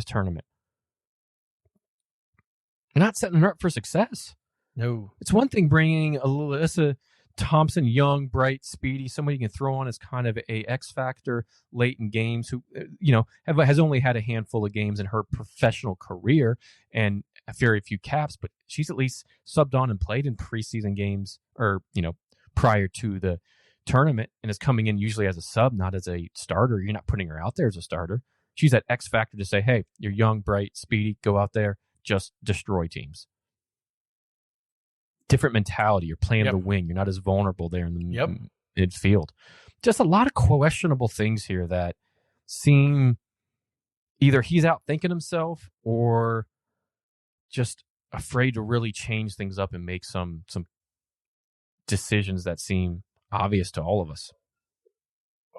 tournament. You're not setting her up for success. No. It's one thing bringing Alyssa Thompson, young, bright, speedy, somebody you can throw on as kind of a X factor late in games, who has only had a handful of games in her professional career and a very few caps, but she's at least subbed on and played in preseason games or prior to the tournament, and is coming in usually as a sub, not as a starter. You're not putting her out there as a starter. She's that X factor to say, hey, you're young, bright, speedy, go out there, just destroy teams. Different mentality. You're playing the wing. You're not as vulnerable there in the midfield. Just a lot of questionable things here that seem either he's out thinking himself or just afraid to really change things up and make some decisions that seem obvious to all of us.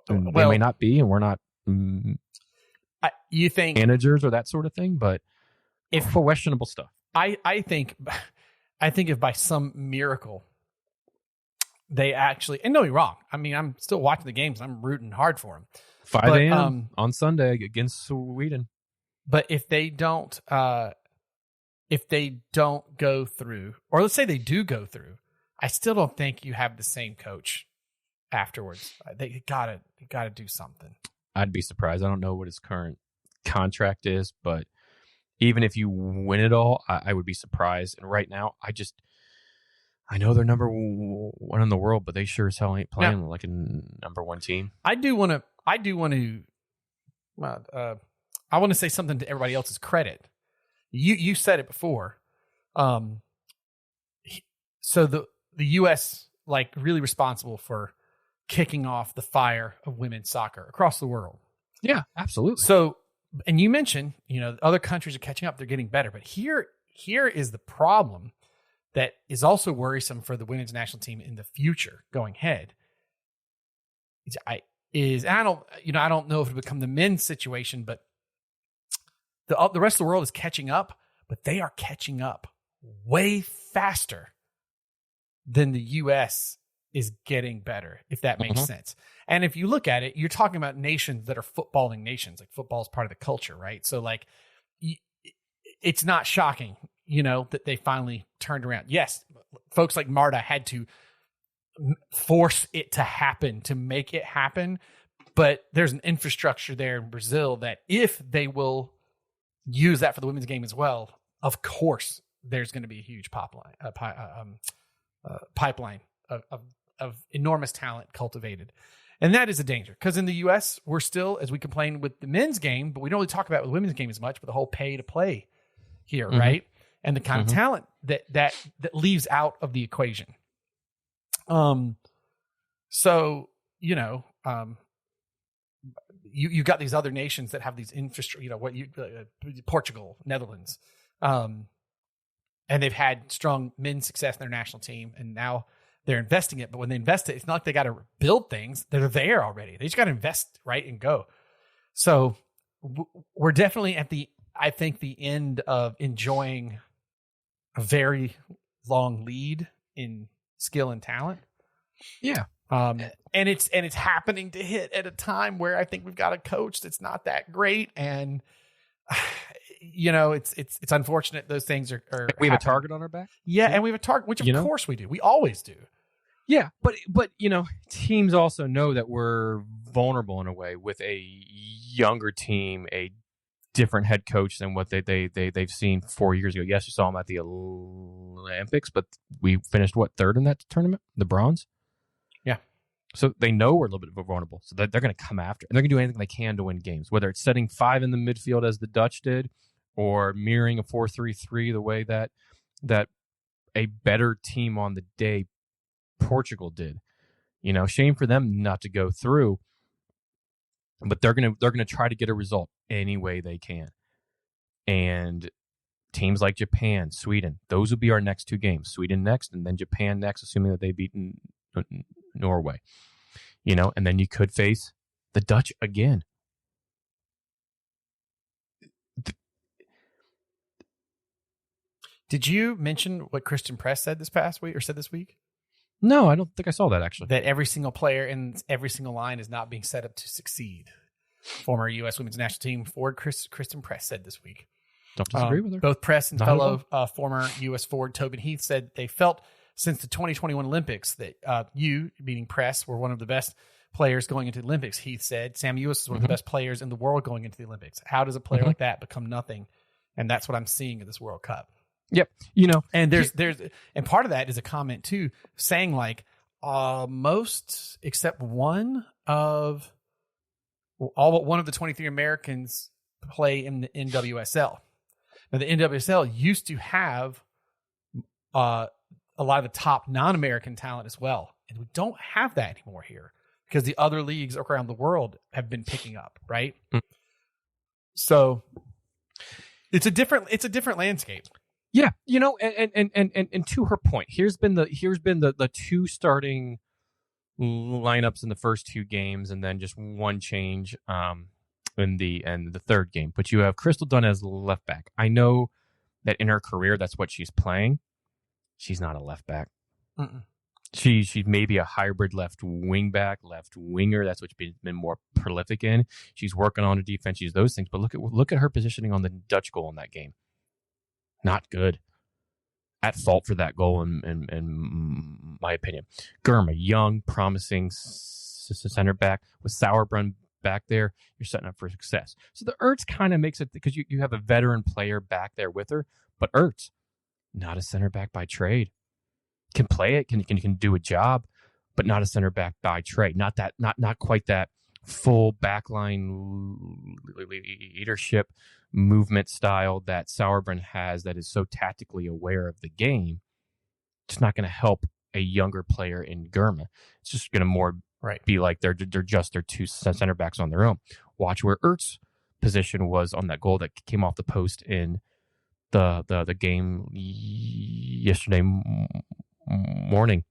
And they may not be, and we're not you think managers or that sort of thing, but if questionable stuff. I think I think if by some miracle they actually, and don't get me wrong, I mean, I'm still watching the games. I'm rooting hard for them. 5 a.m. On Sunday against Sweden. But if they don't go through, or let's say they do go through, I still don't think you have the same coach afterwards. They gotta do something. I'd be surprised. I don't know what his current contract is, but even if you win it all, I would be surprised. And right now, I know they're number one in the world, but they sure as hell ain't playing like a number one team. I want to say something to everybody else's credit. You said it before. So the U.S. like really responsible for kicking off the fire of women's soccer across the world. Yeah, absolutely. So, and you mentioned, other countries are catching up; they're getting better. But here is the problem that is also worrisome for the women's national team in the future going ahead. I don't know if it'll become the men's situation, but the rest of the world is catching up, but they are catching up way faster than the U.S. is getting better, if that makes sense. And if you look at it, you're talking about nations that are footballing nations. Like football is part of the culture, right? So like, it's not shocking, that they finally turned around. Yes, folks like Marta had to force it to happen to make it happen. But there's an infrastructure there in Brazil that if they will use that for the women's game as well, of course, there's going to be a huge pipeline of enormous talent cultivated. And that is a danger because in the U.S., we're still, as we complain with the men's game, but we don't really talk about it with the women's game as much, but the whole pay to play here, right? And the kind of talent that leaves out of the equation. So, you've got these other nations that have these infrastructure, Portugal, Netherlands, and they've had strong men's success in their national team, and now they're investing it. But when they invest it, it's not like they got to build things; they're there already. They just got to invest, right, and go. So we're definitely at the end of enjoying a very long lead in skill and talent. Yeah. And it's happening to hit at a time where I think we've got a coach that's not that great. And, it's unfortunate those things are we have a target on our back. Yeah. And we have a target, which of course we do. We always do. Yeah. But, teams also know that we're vulnerable in a way with a younger team, a different head coach than what they've seen 4 years ago. Yes, you saw them at the Olympics, but we finished third in that tournament, the bronze. Yeah. So they know we're a little bit vulnerable. So they're going to come after, and they're going to do anything they can to win games, whether it's setting 5 in the midfield as the Dutch did, or mirroring a 4-3-3 the way that a better team on the day Portugal did. Shame for them not to go through. But they're gonna try to get a result any way they can, and teams like Japan, Sweden, those will be our next 2 games. Sweden next, and then Japan next, assuming that they beat Norway. And then you could face the Dutch again. Did you mention what Christian Press said this past week or said this week? No, I don't think I saw that, actually. That every single player in every single line is not being set up to succeed. Former U.S. women's national team forward Kristen Press said this week. Don't disagree with her. Both Press and fellow former U.S. forward Tobin Heath said they felt since the 2021 Olympics that you, meaning Press, were one of the best players going into the Olympics. Heath said Sam Ewis is one of the best players in the world going into the Olympics. How does a player like that become nothing? And that's what I'm seeing in this World Cup. Yep. And and part of that is a comment too, saying like most except one of the 23 Americans play in the NWSL. Now the NWSL used to have a lot of the top non-American talent as well, and we don't have that anymore here because the other leagues around the world have been picking up, right? So it's a different landscape. Yeah, and to her point, here's been the 2 starting lineups in the first 2 games, and then just one change in the third game. But you have Crystal Dunn as left back. I know that in her career, that's what she's playing, She's not a left back. Mm-mm. She's maybe a hybrid left wing back, left winger. That's what she's been more prolific in. She's working on her defense. She's those things. But look at her positioning on the Dutch goal in that game. Not good. At fault for that goal, in my opinion. Gurma, young, promising center back with Sauerbrunn back there. You're setting up for success. So the Ertz kind of makes it because you have a veteran player back there with her, but Ertz, not a center back by trade. Can play it, can do a job, but not a center back by trade. Not quite that full backline leadership movement style that Sauerbrunn has that is so tactically aware of the game. It's not going to help a younger player in Gurma. It's just going to more be like they're just their two center backs on their own. Watch where Ertz's position was on that goal that came off the post in the game yesterday morning.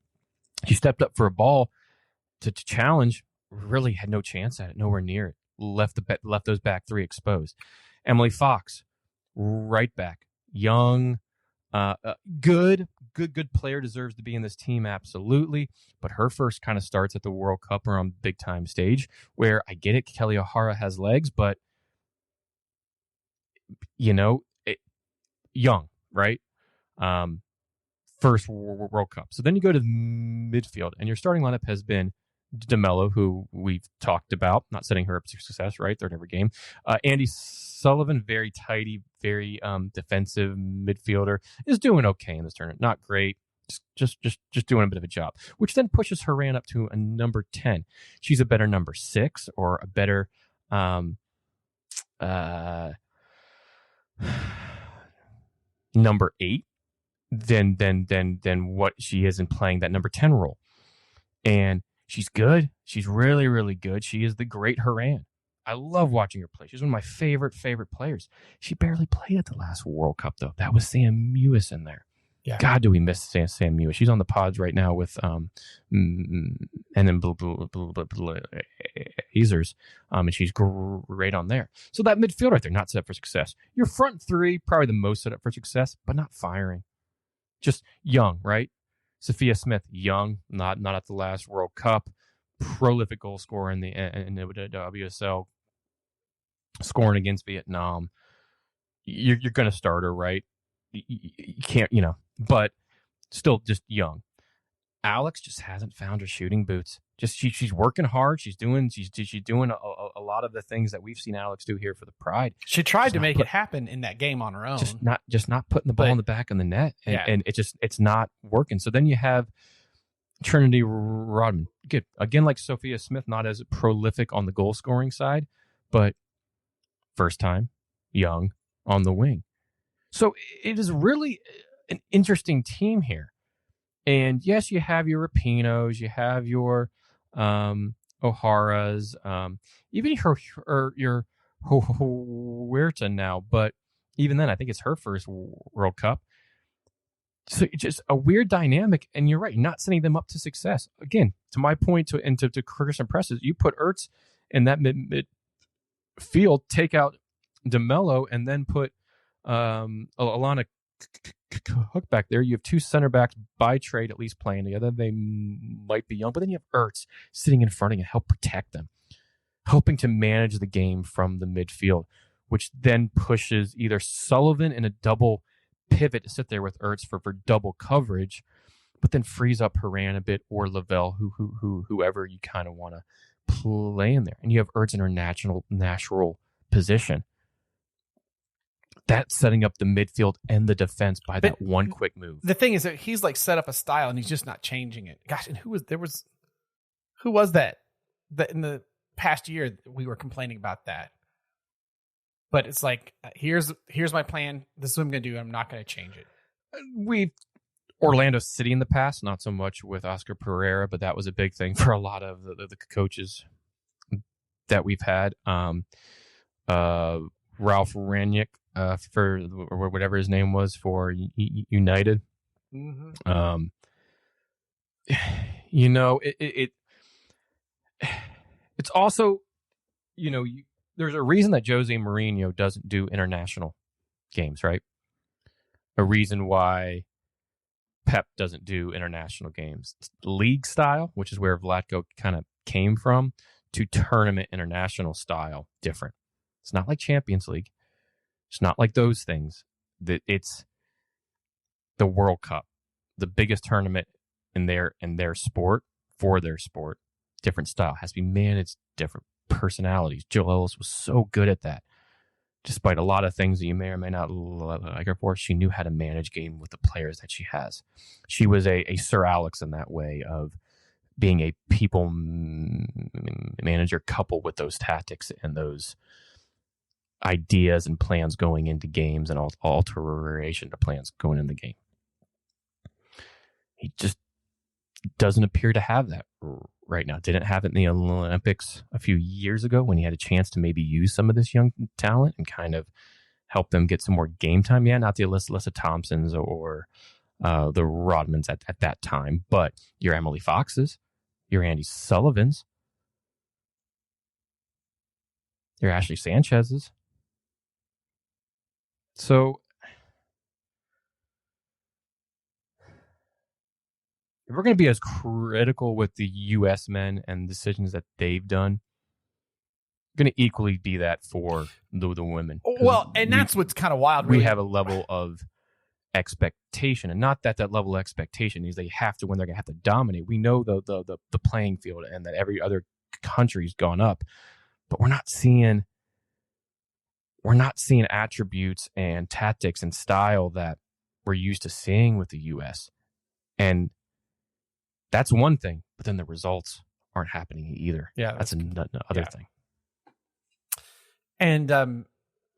She stepped up for a ball to challenge, really had no chance at it, nowhere near it. Left those back three exposed. Emily Fox, right back, young, good player, deserves to be in this team, absolutely. But her first kind of starts at the World Cup or on big time stage, where I get it, Kelly O'Hara has legs, but young, right? First World Cup. So then you go to the midfield, and your starting lineup has been DeMello, who we've talked about, not setting her up for success, right? Third every game. Andy Sullivan, very tidy, very defensive midfielder, is doing okay in this tournament. Not great, just doing a bit of a job, which then pushes Haran up to a number 10. She's a better number 6 or a better number 8 than what she is in playing that number 10 role. And she's good. She's really, really good. She is the great Haran. I love watching her play. She's one of my favorite players. She barely played at the last World Cup, though. That was Sam Mewis in there. Yeah. God, do we miss Sam Mewis? She's on the pods right now with and then Hazers, and she's great on there. So that midfield right there, not set up for success. Your front three, probably the most set up for success, but not firing. Just young, right? Sophia Smith, young, not at the last World Cup, prolific goal scorer in the WSL, scoring against Vietnam. You're going to start her, right? You can't, but still just young. Alex just hasn't found her shooting boots. Just she's working hard. She's doing a lot of the things that we've seen Alex do here for the Pride. She tried to make it happen in that game on her own. Just not putting the ball in the back of the net, and it's not working. So then you have Trinity Rodman. Good again, like Sophia Smith, not as prolific on the goal scoring side, but first time young on the wing. So it is really an interesting team here. And yes, you have your Rapinos, you have your O'Haras, even your Huerta now. But even then, I think it's her first World Cup. So it's just a weird dynamic. And you're right, not setting them up to success. Again, to my point, to Christian Press's, you put Ertz in that midfield, take out DeMello, and then put Alana Cook back there. You have two center backs by trade at least playing together. They might be young, but then you have Ertz sitting in front of you and help protect them, helping to manage the game from the midfield, which then pushes either Sullivan in a double pivot to sit there with Ertz for double coverage, but then frees up Haran a bit or Lavelle, whoever you kind of want to play in there. And you have Ertz in her natural position. That's setting up the midfield and the defense by that one quick move. The thing is that he's like set up a style and he's just not changing it. Gosh, and who was that in the past year we were complaining about that? But it's like, here's my plan. This is what I'm going to do. I'm not going to change it. Orlando City in the past, not so much with Oscar Pereira, but that was a big thing for a lot of the coaches that we've had. Ralph Ranick, for or whatever his name was for United. Mm-hmm. It's also, there's a reason that Jose Mourinho doesn't do international games, right? A reason why Pep doesn't do international games. League style, which is where Vlatko kind of came from, to tournament international style, different. It's not like Champions League. It's not like those things. It's the World Cup, the biggest tournament in their sport, for their sport. Different style, has to be managed, different personalities. Jill Ellis was so good at that. Despite a lot of things that you may or may not like her for, she knew how to manage game with the players that she has. She was a Sir Alex in that way of being a people manager coupled with those tactics and those ideas and plans going into games and alteration to plans going in the game. He just doesn't appear to have that right now. Didn't have it in the Olympics a few years ago when he had a chance to maybe use some of this young talent and kind of help them get some more game time. Yeah, not the Alyssa Thompsons or the Rodmans at that time, but your Emily Foxes, your Andy Sullivans, your Ashley Sanchez's. So if we're going to be as critical with the U.S. men and decisions that they've done, going to equally be that for the women. Well, and that's what's kind of wild. We have a level of expectation, and not that level of expectation is they have to win. They're going to have to dominate. We know the playing field and that every other country's gone up, but we're not seeing attributes and tactics and style that we're used to seeing with the U.S. And that's one thing, but then the results aren't happening either. Yeah, that's another thing. And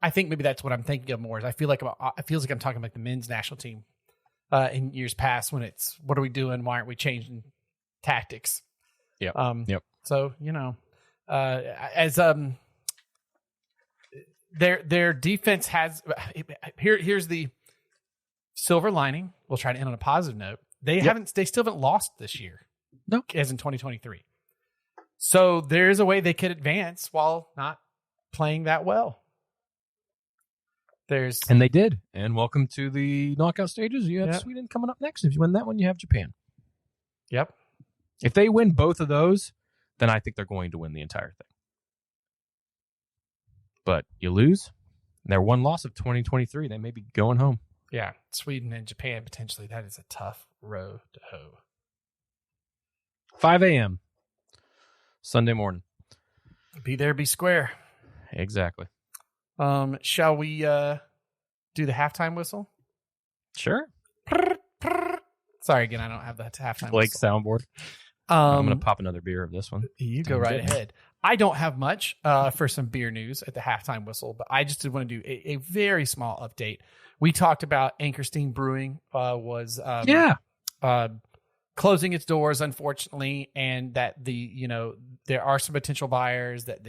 I think maybe that's what I'm thinking of more. Is it feels like I'm talking about the men's national team in years past when it's what are we doing? Why aren't we changing tactics? Yep. So as their defense has here's the silver lining. We'll try to end on a positive note. They still haven't lost this year. No. As in 2023. So there's a way they could advance while not playing that well. And they did. And welcome to the knockout stages. You have Sweden coming up next. If you win that one, you have Japan. Yep. If they win both of those, then I think they're going to win the entire thing. But you lose, their one loss of 2023, they may be going home. Yeah, Sweden and Japan, potentially. That is a tough road to hoe. 5 a.m. Sunday morning. Be there, be square. Exactly. Shall we do the halftime whistle? Sure. Sorry, again, I don't have the halftime Blake whistle. soundboard. I'm going to pop another beer of this one. You go right ahead. I don't have much for some beer news at the halftime whistle, but I just did want to do a very small update. We talked about Anchorstein Brewing was closing its doors, unfortunately, and that there are some potential buyers that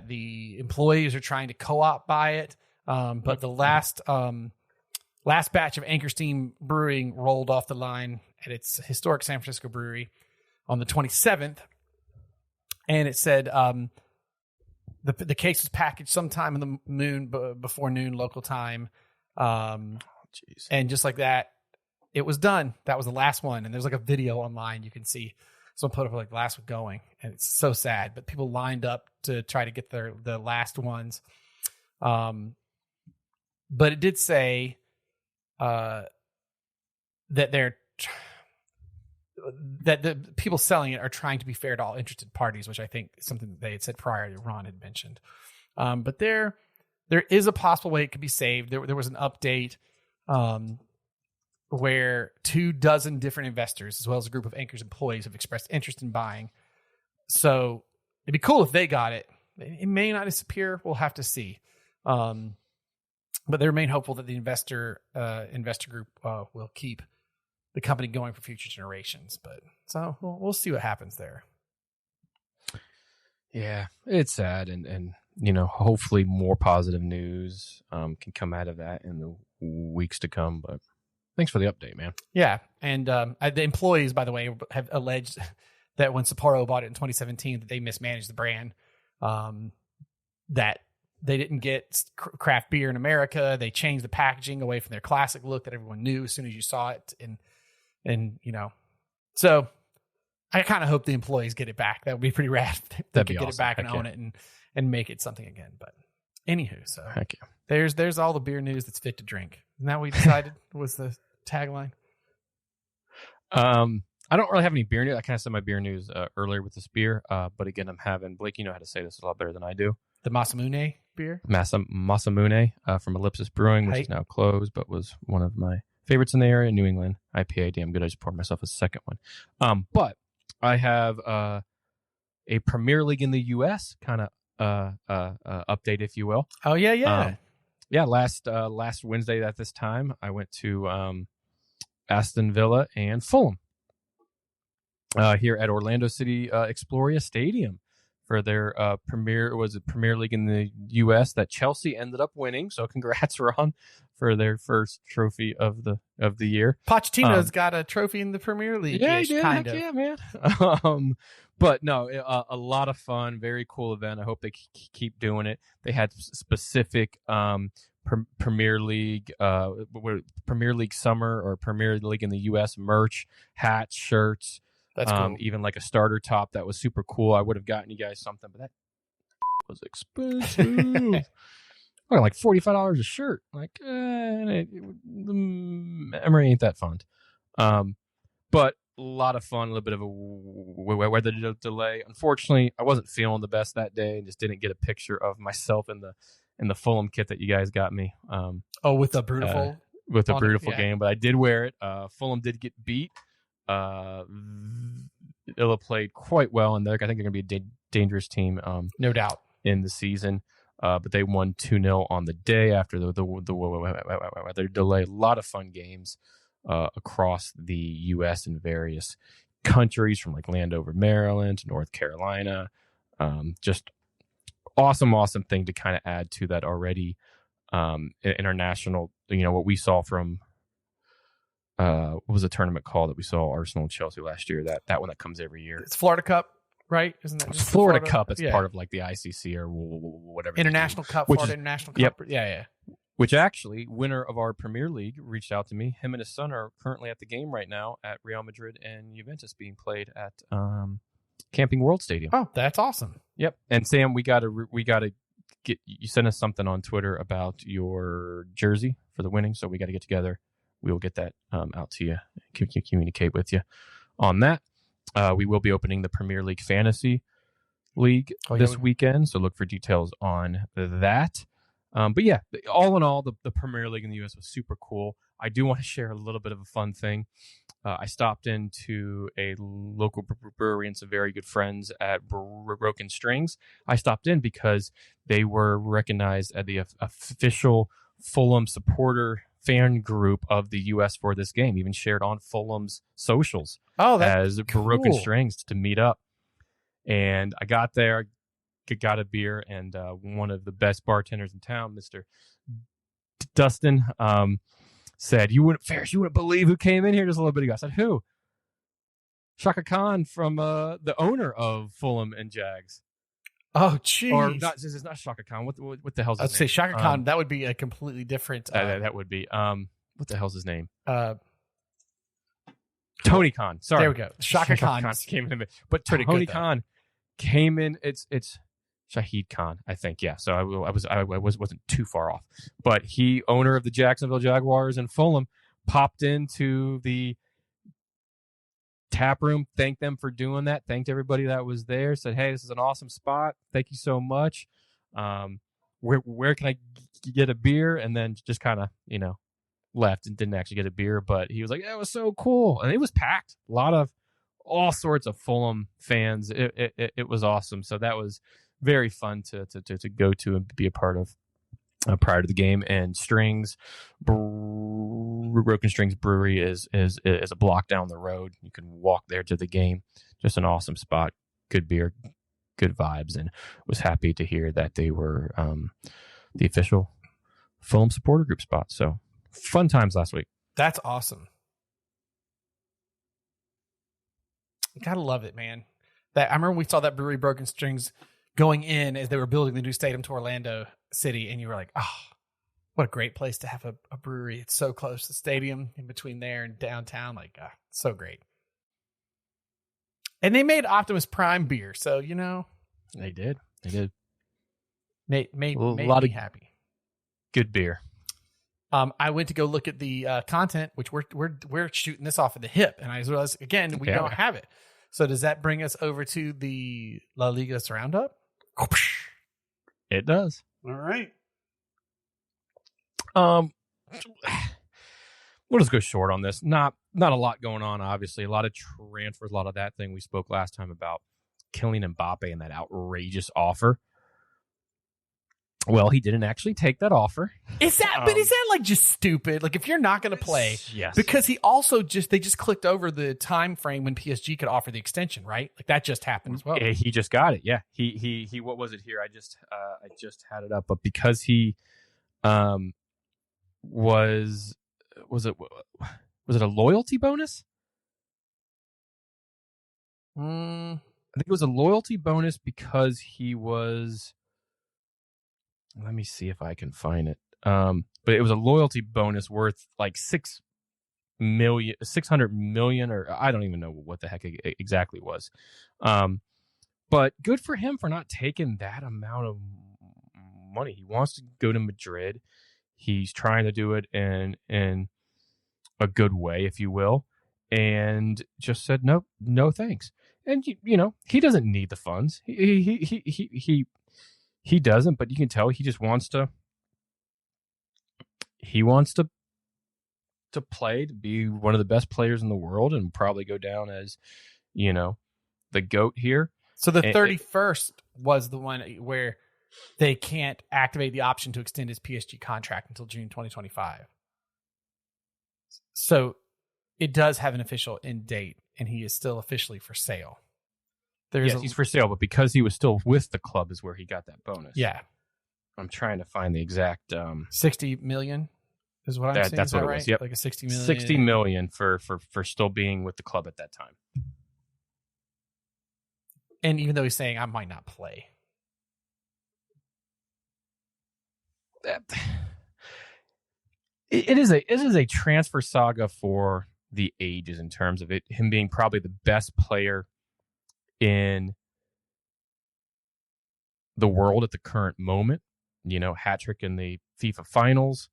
the employees are trying to co-op buy it. But the last batch of Anchorstein Brewing rolled off the line at its historic San Francisco brewery on the 27th. And it said the case was packaged sometime in the before noon local time. And just like that, it was done. That was the last one. And there's like a video online you can see. Someone put up like the last one going. And it's so sad. But people lined up to try to get the last ones. But it did say that that the people selling it are trying to be fair to all interested parties, which I think is something that they had said prior that Ron had mentioned. But there is a possible way it could be saved. There was an update where 24 different investors, as well as a group of Anchor's employees, have expressed interest in buying. So it'd be cool if they got it. It may not disappear. We'll have to see. But they remain hopeful that the investor group will keep the company going for future generations. But so we'll see what happens there. Yeah, it's sad, and hopefully more positive news can come out of that in the weeks to come. But thanks for the update, man. Yeah, and the employees, by the way, have alleged that when Sapporo bought it in 2017, that they mismanaged the brand, that they didn't get craft beer in America. They changed the packaging away from their classic look that everyone knew as soon as you saw it, and And, so I kind of hope the employees get it back. That would be pretty rad. They could get it back and own it and make it something again. But anywho, so there's all the beer news that's fit to drink. Isn't that what we decided was the tagline? I don't really have any beer news. I kind of said my beer news earlier with this beer. But again, I'm having Blake. You know how to say this a lot better than I do. The Masamune beer, Masamune from Ellipsis Brewing, which is now closed, but was one of my favorites in the area. New England IPA, damn good. I just poured myself a second one. But I have a Premier League in the U.S. kind of update, if you will. Oh yeah. Last Wednesday at this time, I went to Aston Villa and Fulham here at Orlando City Exploria Stadium for their Premier League in the U.S. that Chelsea ended up winning. So congrats, Ron, for their first trophy of the year. Pochettino's got a trophy in the Premier League. Yeah, he did. Heck yeah, man. But no, a lot of fun. Very cool event. I hope they keep doing it. They had specific Premier League summer or Premier League in the U.S. merch, hats, shirts. That's cool. Even like a starter top that was super cool. I would have gotten you guys something, but that was expensive. Like $45 a shirt. Like, memory ain't that fun. But a lot of fun. A little bit of a weather delay. Unfortunately, I wasn't feeling the best that day, and just didn't get a picture of myself in the Fulham kit that you guys got me. With the Brutiful. With a Brutiful game, but I did wear it. Fulham did get beat. Villa played quite well, and I think they're going to be a dangerous team. No doubt in the season. But they won 2-0 on the day after the delay. A lot of fun games across the U.S. and various countries, from like Landover, Maryland to North Carolina. Just awesome thing to kind of add to that already international. What we saw from what was the tournament called that we saw Arsenal and Chelsea last year? That one that comes every year. It's Florida Cup. Right? Isn't that just Florida Cup? It's part of like the ICC or whatever. International Cup, Florida International Cup. Yep. Yeah. Which actually, winner of our Premier League reached out to me. Him and his son are currently at the game right now at Real Madrid and Juventus being played at Camping World Stadium. Oh, that's awesome. Yep. And Sam, we gotta get you sent us something on Twitter about your jersey for the winning, so we got to get together. We will get that out to you. Communicate with you on that. We will be opening the Premier League Fantasy League this weekend, so look for details on that. But yeah, all in all, the Premier League in the U.S. was super cool. I do want to share a little bit of a fun thing. I stopped into a local brewery and some very good friends at Broken Strings. I stopped in because they were recognized as the official Fulham supporter fan group of the U.S. for this game, even shared on Fulham's socials as cool. Broken Strings to meet up. And I got there, got a beer, and one of the best bartenders in town, Mr. Dustin, said, you wouldn't believe who came in here just a little bit ago. I said, who? Shaka Khan from the owner of Fulham and Jags. Oh, geez. Or not, this is not Shaka Khan. What the hell's his name? I'd say Shaka Khan. That would be a completely different. That would be. What the hell's his name? Tony Khan. Sorry. There we go. Shaka Khan came in. But Tony Khan came in. It's Shahid Khan, I think. Yeah. So I wasn't too far off. But he, owner of the Jacksonville Jaguars and Fulham, popped into the tap room, thanked them for doing that, thanked everybody that was there, said, hey, this is an awesome spot, thank you so much, where can I get a beer, and then just kind of left and didn't actually get a beer, but he was like, that was so cool, and it was packed, a lot of all sorts of Fulham fans. It was awesome. So that was very fun to go to and be a part of prior to the game. And Broken Strings Brewery is a block down the road. You can walk there to the game. Just an awesome spot. Good beer, good vibes, and was happy to hear that they were the official Fulham supporter group spot. So fun times last week. That's awesome. You gotta love it, man. I remember we saw that brewery, Broken Strings, going in as they were building the new stadium to Orlando City, and you were like, oh, What a great place to have a brewery. It's so close to the stadium, in between there and downtown. Like, so great. And they made Optimus Prime beer, so They did. made A lot me of happy. good beer. I went to go look at the content, which we're shooting this off of the hip, and I realized again we don't have it. So does that bring us over to the La Liga Roundup? It does. All right. We'll just go short on this. Not a lot going on, obviously. A lot of transfers, a lot of that thing we spoke last time about killing Mbappe and that outrageous offer. Well, he didn't actually take that offer. Is that like just stupid? Like if you're not going to play, yes, because they just clicked over the time frame when PSG could offer the extension, right? Like that just happened as well. He just got it. Yeah, he. What was it here? I just had it up, but because he, was it a loyalty bonus? I think it was a loyalty bonus because he was. Let me see if I can find it. But it was a loyalty bonus worth like 600 million, or I don't even know what the heck it exactly was. But good for him for not taking that amount of money. He wants to go to Madrid. He's trying to do it in a good way, if you will, and just said no thanks. And he doesn't need the funds. He doesn't, but you can tell he just wants to. He wants to play, to be one of the best players in the world, and probably go down as, the GOAT here. So the 31st was the one where they can't activate the option to extend his PSG contract until June 2025. So it does have an official end date, and he is still officially for sale. He's for sale, but because he was still with the club is where he got that bonus. Yeah. I'm trying to find the exact 60 million is what I'm saying. That's what it was. Yep. Like a 60 million. 60 million for still being with the club at that time. And even though he's saying I might not play. It is a transfer saga for the ages in terms of him being probably the best player in the world at the current moment. Hat trick in the FIFA finals.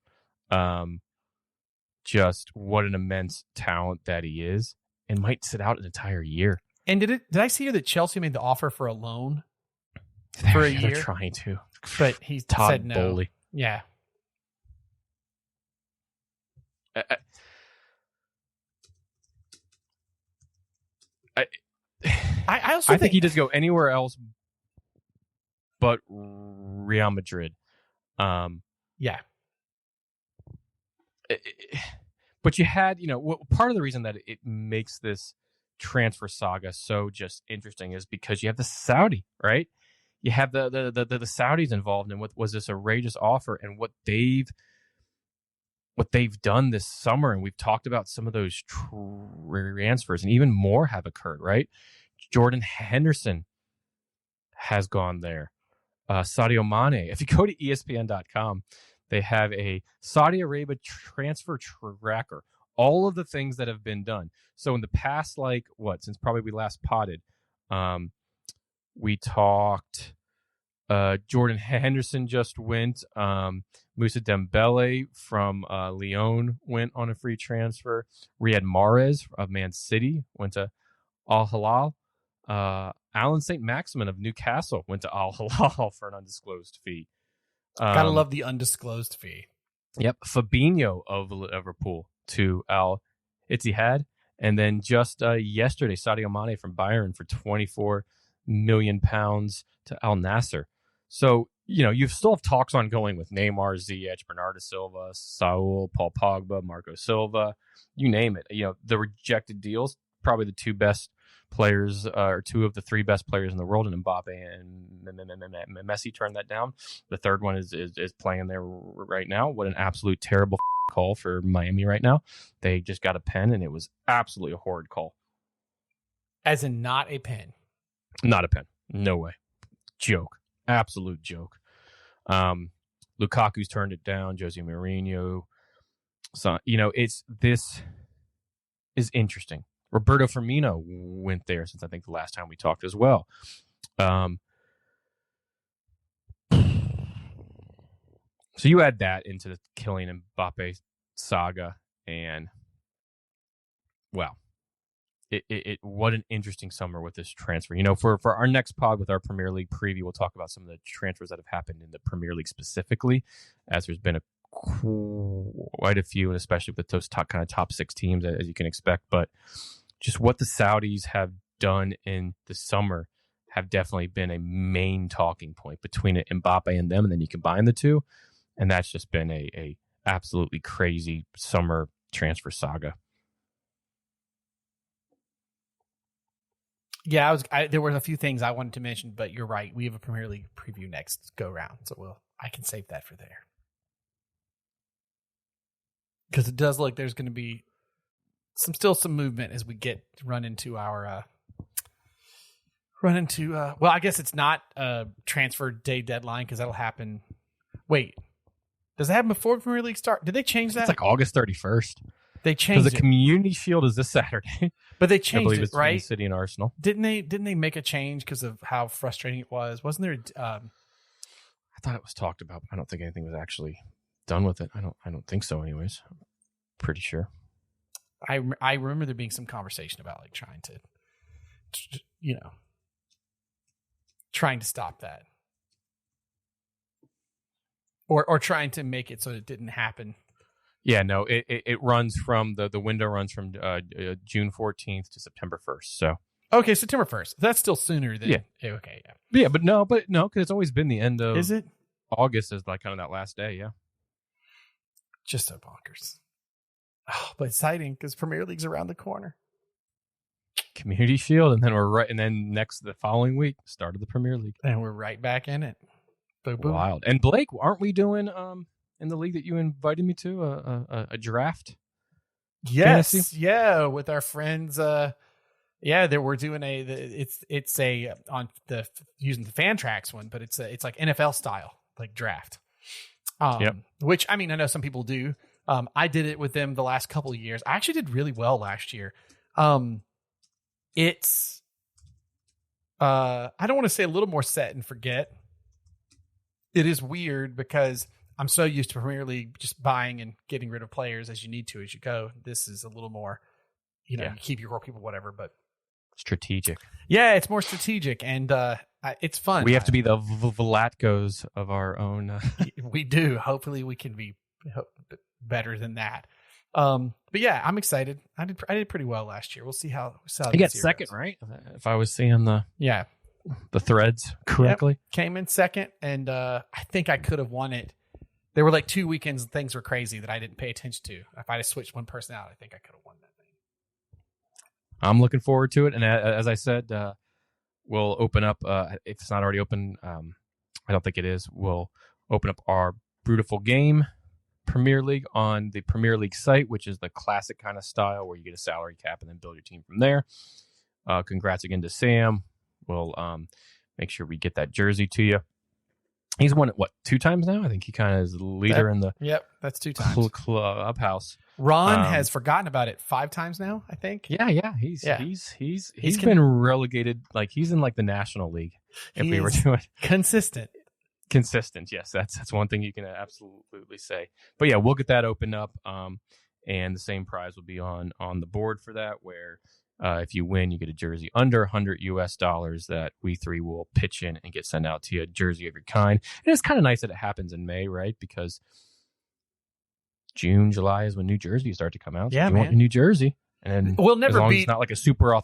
Just what an immense talent that he is, and might sit out an entire year. And did I see here that Chelsea made the offer for a loan for a year? They're trying to, but he said no. Bowley. Yeah. I also think he does go anywhere else but Real Madrid. Yeah. But you had, part of the reason that it makes this transfer saga so just interesting is because you have the Saudi, right? You have the Saudis involved in what was this outrageous offer and what they've done this summer. And we've talked about some of those transfers, and even more have occurred, right? Jordan Henderson has gone there. Sadio Mane. If you go to ESPN.com, they have a Saudi Arabia transfer tracker. All of the things that have been done. So in the past, since probably we last potted, we talked. Jordan Henderson just went. Moussa Dembele from Lyon went on a free transfer. Riyad Mahrez of Man City went to Al Hilal. Alan St. Maximin of Newcastle went to Al Hilal for an undisclosed fee. Gotta love the undisclosed fee. Yep. Fabinho of Liverpool to Al Ittihad. And then just yesterday, Sadio Mane from Bayern for £24 million to Al Nassr. So, you still have talks ongoing with Neymar, Ziyech, Bernardo Silva, Saul, Paul Pogba, Marco Silva, you name it. The rejected deals, probably the two best players, or two of the three best players in the world, and Mbappe and Messi turned that down. The third one is playing there right now. What an absolute terrible call for Miami right now. They just got a pen, and it was absolutely a horrid call. As in not a pen? Not a pen. No way. Joke. Absolute joke. Lukaku's turned it down. Jose Mourinho. So, this is interesting. Roberto Firmino went there since I think the last time we talked as well. So you add that into the Kylian Mbappe saga, and well, it what an interesting summer with this transfer. For our next pod with our Premier League preview, we'll talk about some of the transfers that have happened in the Premier League specifically, as there's been quite a few, and especially with those top 6 teams, as you can expect. But just what the Saudis have done in the summer have definitely been a main talking point between Mbappe and them, and then you combine the two, and that's just been a absolutely crazy summer transfer saga. Yeah, there were a few things I wanted to mention, but you're right. We have a Premier League preview next go round, so I can save that for there. Because it does look there's going to be some movement as we run into I guess it's not a transfer day deadline because that'll happen. Wait, does it happen before the Premier League start? Did they change that? It's like August 31st. They changed because the Community Shield is this Saturday. But they changed it, right? City and Arsenal. Didn't they make a change because of how frustrating it was? Wasn't there? I thought it was talked about, but I don't think anything was actually done with it. I don't think so. Anyways, I'm pretty sure. I remember there being some conversation about like trying to stop that, or trying to make it so it didn't happen. Yeah, no, it runs from the window runs from June 14th to September 1st. So okay, September 1st. That's still sooner than okay, yeah. Yeah, but no, because it's always been the end of. Is it? August is like kind of that last day. Yeah, just so bonkers. Oh, but exciting because Premier League's around the corner. Community Shield, and then the following week, start of the Premier League, and we're right back in it. Boom, boom. Wild. And Blake, aren't we doing in the league that you invited me to a draft? Yes, fantasy? Yeah, with our friends. We're doing it's on the using the Fan Tracks one, but it's like NFL style like draft. Which I mean I know some people do. I did it with them the last couple of years. I actually did really well last year. It's I don't want to say a little more set and forget. It is weird because I'm so used to Premier League just buying and getting rid of players as you need to as you go. This is a little more, you keep your core people, whatever, but strategic. Yeah, it's more strategic and it's fun. We have to be the Vlatcos of our own. We do. Hopefully we can be better than that. But yeah, I'm excited. I did pretty well last year. We'll see how I got second, goes. Right? If I was seeing the threads correctly. Yep. Came in second, and I think I could have won it. There were like 2 weekends and things were crazy that I didn't pay attention to. If I had switched one person out, I think I could have won that thing. I'm looking forward to it. And as I said, we'll open up, if it's not already open, I don't think it is, we'll open up our Beautiful Game Premier League on the Premier League site, which is the classic kind of style where you get a salary cap and then build your team from there. Congrats again to Sam. We'll make sure we get that jersey to you. He's won it, 2 times now? I think he kind of is the leader in the that's 2 times. Clubhouse. Ron has forgotten about it 5 times now, I think. Yeah. He's been relegated. Like he's in like the National League. If we were doing consistent, yes, that's one thing you can absolutely say. But yeah, we'll get that opened up, and the same prize will be on the board for that. Where if you win, you get a jersey under $100 that we 3 will pitch in and get sent out to you, a jersey of your kind. And it's kind of nice that it happens in May, right? Because June, July is when new jerseys start to come out. So yeah, if you want a new jersey, and we'll never as long beat. as it's not like a super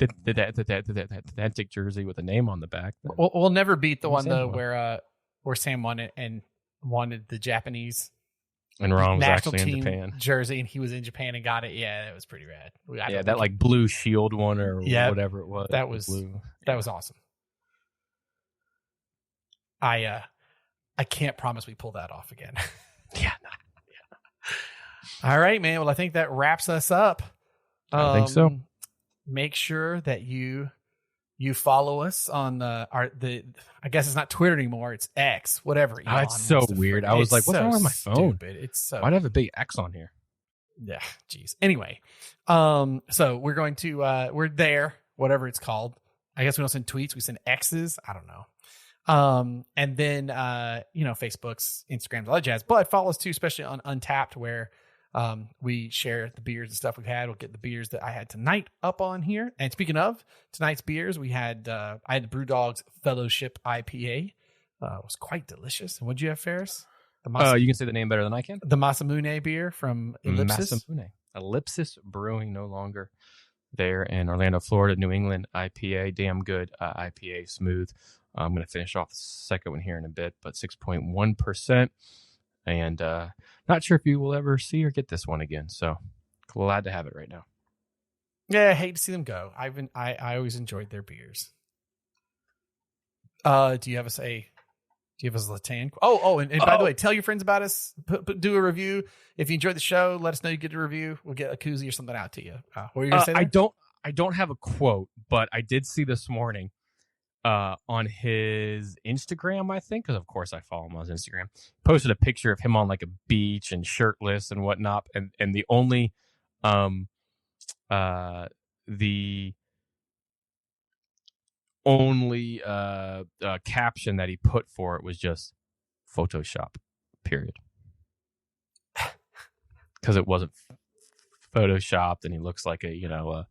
authentic jersey with a name on the back. We'll never beat the one though where Sam won it and wanted the Japanese. And Ron was national actually team in Japan. Jersey, and he was in Japan and got it. Yeah, it was pretty rad. That like blue shield one or whatever it was. That was blue. That was awesome. I can't promise we pull that off again. Yeah. All right, man. Well, I think that wraps us up. I think so. Make sure that you you follow us on I guess it's not Twitter anymore, it's X, whatever. Oh, it's so weird. I was like, what's wrong with my phone? It's so why'd I have a big X on here? Yeah, geez. Anyway, so we're going to we're there, whatever it's called. I guess we don't send tweets, we send X's. I don't know. And then Facebook's, Instagram's, all that jazz. But follow us too, especially on Untapped, where we share the beers and stuff we've had. We'll get the beers that I had tonight up on here. And speaking of tonight's beers, we had I had the Brewdog's Fellowship IPA. It was quite delicious. And what'd you have, Ferris? You can say the name better than I can. The Masamune beer from Ellipsis. Masamune. Ellipsis Brewing, no longer there in Orlando, Florida. New England IPA, damn good IPA, smooth. I'm going to finish off the second one here in a bit, but 6.1%. And not sure if you will ever see or get this one again. So glad to have it right now. Yeah, I hate to see them go. I always enjoyed their beers. Do you have a Latan? And by the way, tell your friends about us. Do a review. If you enjoyed the show, let us know you get a review. We'll get a koozie or something out to you. What were you going to say there? I don't have a quote, but I did see this morning on his Instagram, I think, because of course I follow him on his Instagram, posted a picture of him on like a beach and shirtless and whatnot. And the only caption that he put for it was just Photoshop, period. Because it wasn't photoshopped, and he looks like a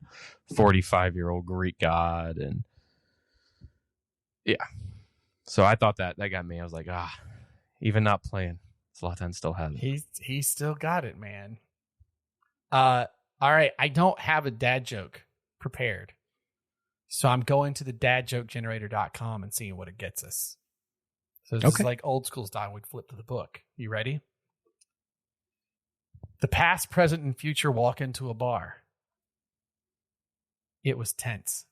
45-year-old Greek god. And yeah, so I thought that got me. I was like, even not playing, Zlatan still has it. He still got it, man. All right, I don't have a dad joke prepared, so I'm going to the dadjokegenerator.com and seeing what it gets us. So this is like old school style. We'd flip to the book. You ready? The past, present, and future walk into a bar. It was tense.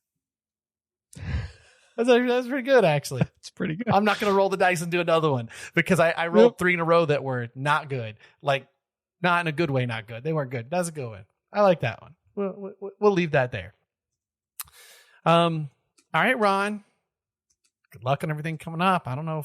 That's pretty good, actually. It's pretty good. I'm not going to roll the dice and do another one because I rolled 3 in a row that were not good. Like, not in a good way, not good. They weren't good. That's a good one. I like that one. We'll leave that there. All right, Ron. Good luck on everything coming up. I don't know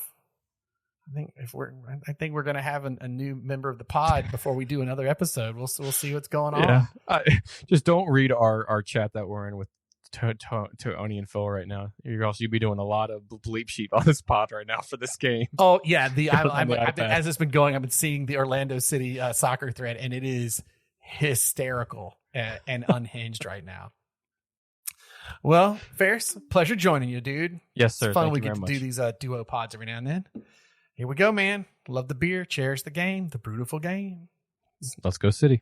I think we're going to have a new member of the pod before we do another episode. We'll see what's going on. Yeah. Just don't read our chat that we're in with Tony and Phil right now. You'll be doing a lot of bleep sheet on this pod right now for this game. Oh yeah, as it's been going, I've been seeing the Orlando City soccer thread, and it is hysterical and unhinged right now. Well, Ferris, pleasure joining you, dude. Yes, sir. It's fun. Thank We you get very to do much. these duo pods every now and then. Here we go, man. Love the beer. Cherish the game. The beautiful game. Let's go City.